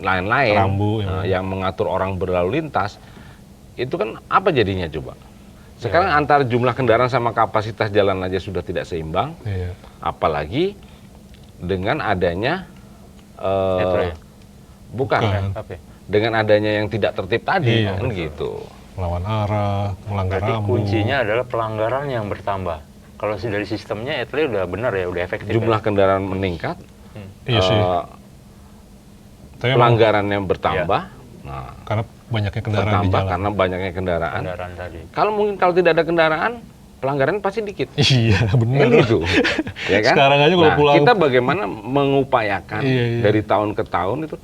Speaker 1: lain-lain
Speaker 2: Rambu,
Speaker 1: yang mengatur orang berlalu lintas, itu kan apa jadinya coba? Sekarang antara jumlah kendaraan sama kapasitas jalan aja sudah tidak seimbang,
Speaker 2: Iya.
Speaker 1: apalagi dengan adanya
Speaker 3: Etle.
Speaker 2: Bukan.
Speaker 3: Apa ya?
Speaker 1: dengan adanya yang tidak tertib tadi,
Speaker 2: Iya,
Speaker 1: kan gitu.
Speaker 2: Melawan arah, melanggar
Speaker 3: Berarti
Speaker 2: rambu.
Speaker 3: kuncinya adalah pelanggaran yang bertambah. Kalau dari sistemnya etle udah benar ya, udah efektif.
Speaker 1: Jumlah kendaraan meningkat,
Speaker 2: Iya sih. Tapi emang
Speaker 1: pelanggaran yang bertambah, nah,
Speaker 2: karena banyaknya kendaraan di
Speaker 1: bertambah
Speaker 2: jalan.
Speaker 1: karena banyaknya kendaraan.
Speaker 3: Kendaraan tadi.
Speaker 1: Kalau tidak ada kendaraan, pelanggaran pasti dikit.
Speaker 2: Iya, benar.
Speaker 1: Kan gitu. Ya kan?
Speaker 2: Sekarang aja kalau pulang-
Speaker 1: kita bagaimana mengupayakan
Speaker 2: Iya.
Speaker 1: dari tahun ke tahun itu.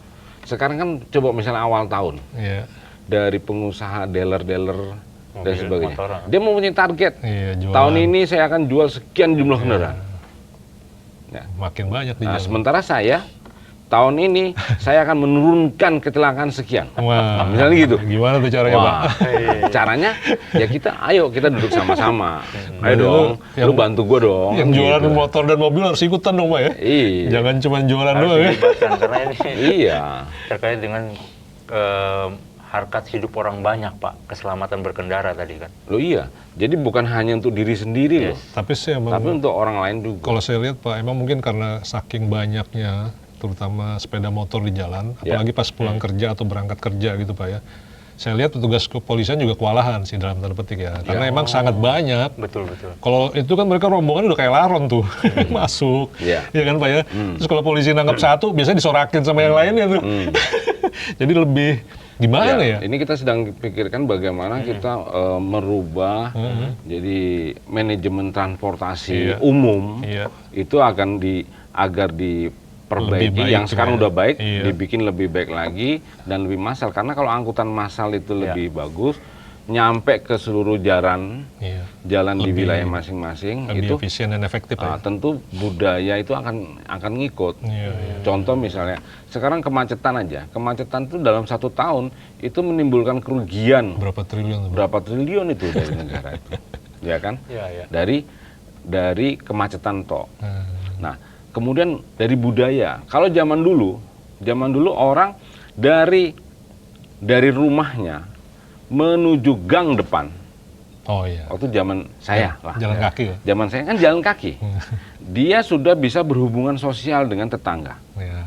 Speaker 1: Sekarang kan coba misalnya awal tahun,
Speaker 2: Iya.
Speaker 1: dari pengusaha dealer-dealer dan
Speaker 3: Mobil,
Speaker 1: sebagainya.
Speaker 3: motor.
Speaker 1: Dia mempunyai target.
Speaker 2: Iya, jualan.
Speaker 1: Tahun ini saya akan jual sekian jumlah kendaraan. Ya.
Speaker 2: Makin banyak di
Speaker 1: Nah,
Speaker 2: jalan.
Speaker 1: sementara saya tahun ini saya akan menurunkan kecelakaan sekian.
Speaker 2: Wah,
Speaker 1: Misalnya gitu.
Speaker 2: Gimana tuh caranya, Pak?
Speaker 1: Wah, caranya ya ayo kita duduk sama-sama. Ayo
Speaker 2: Berarti
Speaker 1: dong,
Speaker 2: yang-
Speaker 1: lu bantu gua dong.
Speaker 2: Yang jualan
Speaker 1: gitu.
Speaker 2: motor dan mobil harus ikutan dong, Pak ya?
Speaker 1: Iya.
Speaker 2: Jangan cuma jualan
Speaker 3: Harus
Speaker 2: doang ya.
Speaker 3: dilibatkan karena ini
Speaker 1: Iya.
Speaker 3: terkait dengan harkat hidup orang banyak, Pak. Keselamatan berkendara tadi kan.
Speaker 1: Lo iya. Jadi bukan hanya untuk diri sendiri loh,
Speaker 2: Tapi sih emang,
Speaker 1: tapi untuk orang lain juga.
Speaker 2: kalau saya lihat Pak, emang mungkin karena saking banyaknya, terutama sepeda motor di jalan, apalagi pas pulang kerja atau berangkat kerja gitu Pak ya. Saya lihat petugas kepolisian juga kewalahan sih dalam tanda petik ya, karena emang sangat banyak.
Speaker 3: Betul, betul.
Speaker 2: Kalau itu kan mereka rombongan udah kayak laron tuh, masuk,
Speaker 1: Iya.
Speaker 2: ya kan Pak ya. Terus kalau polisi nangkap satu, biasanya disorakin sama yang lainnya tuh. Jadi lebih gimana ya?
Speaker 1: Ini kita sedang pikirkan bagaimana kita merubah jadi manajemen transportasi umum
Speaker 2: Iya.
Speaker 1: itu akan agar diperbaiki,
Speaker 2: Lebih baik
Speaker 1: yang
Speaker 2: gitu
Speaker 1: sekarang
Speaker 2: ya.
Speaker 1: udah baik
Speaker 2: Iya.
Speaker 1: dibikin lebih baik lagi dan lebih massal, karena kalau angkutan massal itu lebih bagus, nyampe ke seluruh jalan
Speaker 2: Iya.
Speaker 1: di wilayah masing-masing,
Speaker 2: Lebih
Speaker 1: itu
Speaker 2: efisien dan efektif ya.
Speaker 1: tentu budaya itu akan ngikut.
Speaker 2: Iya, iya.
Speaker 1: Contoh misalnya sekarang kemacetan aja, kemacetan itu dalam 1 tahun itu menimbulkan kerugian
Speaker 2: Berapa triliun tuh?
Speaker 1: berapa triliun itu dari negara itu, ya kan?
Speaker 3: Iya, iya.
Speaker 1: Dari kemacetan toh. Nah, kemudian dari budaya. Kalau zaman dulu orang dari rumahnya menuju gang depan.
Speaker 2: Oh iya.
Speaker 1: Waktu zaman saya lah.
Speaker 2: Jalan kaki ya?
Speaker 1: Zaman saya kan jalan kaki. Dia sudah bisa berhubungan sosial dengan tetangga.
Speaker 2: Ya.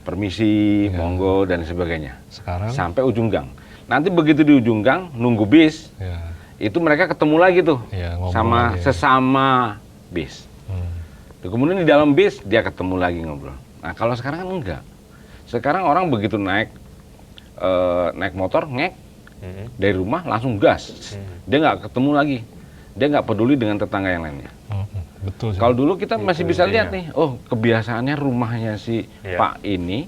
Speaker 1: Permisi, monggo dan sebagainya.
Speaker 2: Sekarang?
Speaker 1: Sampai ujung gang. Nanti begitu di ujung gang nunggu bis,
Speaker 2: Ya.
Speaker 1: itu mereka ketemu lagi tuh
Speaker 2: Iya, ngobrol
Speaker 1: sama
Speaker 2: lagi ya.
Speaker 1: sesama bis. Kemudian di dalam bis dia ketemu lagi ngobrol. Nah kalau sekarang kan enggak. Sekarang orang begitu naik motor ngek dari rumah langsung gas. Dia nggak ketemu lagi. Dia nggak peduli dengan tetangga yang lainnya.
Speaker 2: betul sih.
Speaker 1: Kalau dulu kita masih bisa
Speaker 3: intinya.
Speaker 1: lihat nih, oh kebiasaannya rumahnya si
Speaker 3: Iya.
Speaker 1: Pak ini,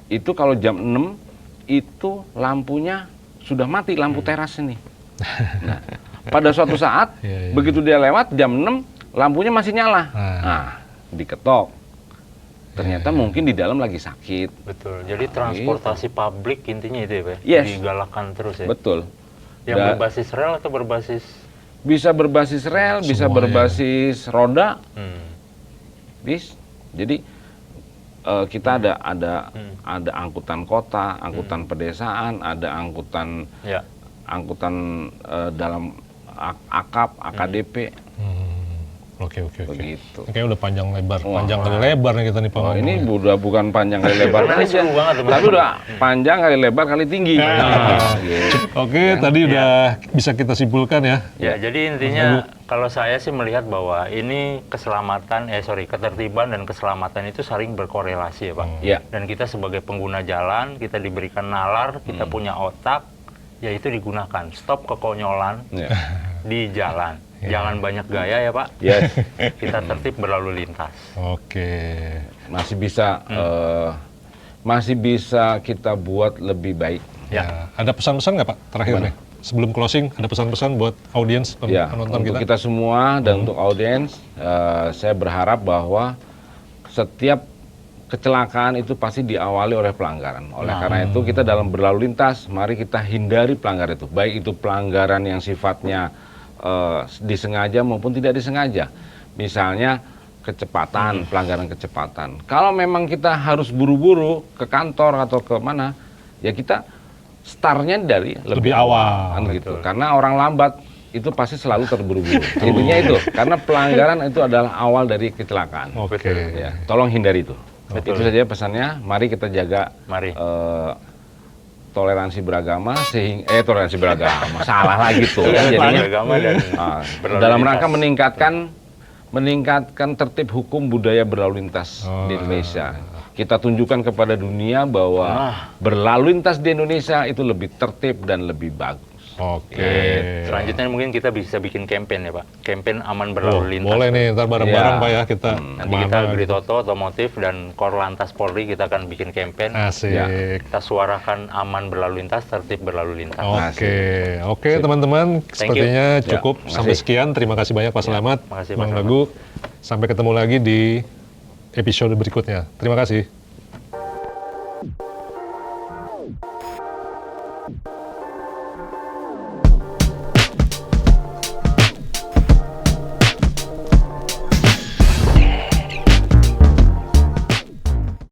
Speaker 1: itu kalau jam 6 itu lampunya sudah mati, lampu teras ini. Nah, pada suatu saat,
Speaker 2: Iya, iya.
Speaker 1: begitu dia lewat jam 6, lampunya masih nyala.
Speaker 2: Nah.
Speaker 1: Nah, diketok. Ternyata
Speaker 2: Iya.
Speaker 1: mungkin di dalam lagi sakit.
Speaker 3: Betul. Jadi transportasi publik intinya itu ya, Pak?
Speaker 1: Yes.
Speaker 3: Digalakkan terus ya.
Speaker 1: Betul.
Speaker 3: Yang
Speaker 1: Da-
Speaker 3: berbasis rel atau berbasis
Speaker 1: Bisa berbasis rel, bisa
Speaker 2: Semuanya.
Speaker 1: berbasis roda,
Speaker 3: hmm.
Speaker 1: bis. Jadi kita ada angkutan kota, angkutan pedesaan, ada angkutan
Speaker 3: Ya.
Speaker 1: dalam akap, AKDP,
Speaker 2: Oke.
Speaker 1: begitu.
Speaker 2: Kayaknya udah panjang lebar,
Speaker 1: Wah.
Speaker 2: panjang kali lebar nih kita nih Pak.
Speaker 1: Oh, ini
Speaker 2: ngomongnya.
Speaker 1: udah bukan panjang kali lebar
Speaker 3: Karena ini
Speaker 1: aja,
Speaker 3: seru banget, teman-teman.
Speaker 1: tapi udah panjang kali lebar kali tinggi. Gitu.
Speaker 2: Oke, tadi udah bisa kita simpulkan ya.
Speaker 3: Ya, jadi intinya kalau saya sih melihat bahwa ini ketertiban dan keselamatan itu saling berkorelasi ya Pak.
Speaker 1: Ya.
Speaker 3: Dan kita sebagai pengguna jalan, kita diberikan nalar, kita punya otak, yaitu digunakan. Stop kekonyolan
Speaker 1: Ya.
Speaker 3: di jalan. Jangan banyak gaya ya Pak.
Speaker 1: Yes.
Speaker 3: Kita tertib berlalu lintas.
Speaker 2: Oke.
Speaker 1: Masih bisa kita buat lebih baik.
Speaker 2: Ya, ada pesan-pesan nggak Pak terakhir nih? Sebelum closing, ada pesan-pesan buat audiens
Speaker 1: Ya,
Speaker 2: penonton
Speaker 1: untuk
Speaker 2: kita?
Speaker 1: kita semua dan untuk audiens, saya berharap bahwa setiap kecelakaan itu pasti diawali oleh pelanggaran. Oleh karena itu kita dalam berlalu lintas, mari kita hindari pelanggaran itu. Baik itu pelanggaran yang sifatnya disengaja maupun tidak disengaja. Misalnya kecepatan, pelanggaran kecepatan. Kalau memang kita harus buru-buru ke kantor atau ke mana, ya kita startnya dari lebih
Speaker 2: awal,
Speaker 1: kan gitu. Karena orang lambat itu pasti selalu terburu-buru. Intinya itu, karena pelanggaran itu adalah awal dari kecelakaan.
Speaker 2: Oke.
Speaker 1: Ya, tolong hindari itu.
Speaker 3: Betul.
Speaker 1: Itu saja pesannya. Mari kita jaga
Speaker 3: Mari.
Speaker 1: toleransi beragama toleransi beragama salah lagi tuh kan jadinya.
Speaker 3: Beragama dan berlalu
Speaker 1: Dalam
Speaker 3: lintas.
Speaker 1: rangka meningkatkan tertib hukum budaya berlalu lintas di Indonesia. Kita tunjukkan kepada dunia bahwa berlalu lintas di Indonesia itu lebih tertib dan lebih bagus.
Speaker 2: Oke.
Speaker 3: Selanjutnya mungkin kita bisa bikin campaign ya Pak. Campaign aman berlalu lintas.
Speaker 2: Boleh nih, ntar bareng-bareng
Speaker 1: Ya.
Speaker 2: Pak ya kita.
Speaker 3: Nanti kita Britoto Otomotif dan Korlantas Polri kita akan bikin campaign.
Speaker 2: Asik.
Speaker 1: Ya.
Speaker 3: Kita suarakan aman berlalu lintas, tertib berlalu lintas.
Speaker 2: Oke teman-teman, sepertinya
Speaker 1: you.
Speaker 2: cukup
Speaker 1: Ya,
Speaker 2: sampai
Speaker 1: makasih.
Speaker 2: sekian. Terima kasih banyak Pak Selamat,
Speaker 3: makasih, Pak
Speaker 2: Bang
Speaker 3: Selamat.
Speaker 2: Dagu. Sampai ketemu lagi di episode berikutnya. Terima kasih.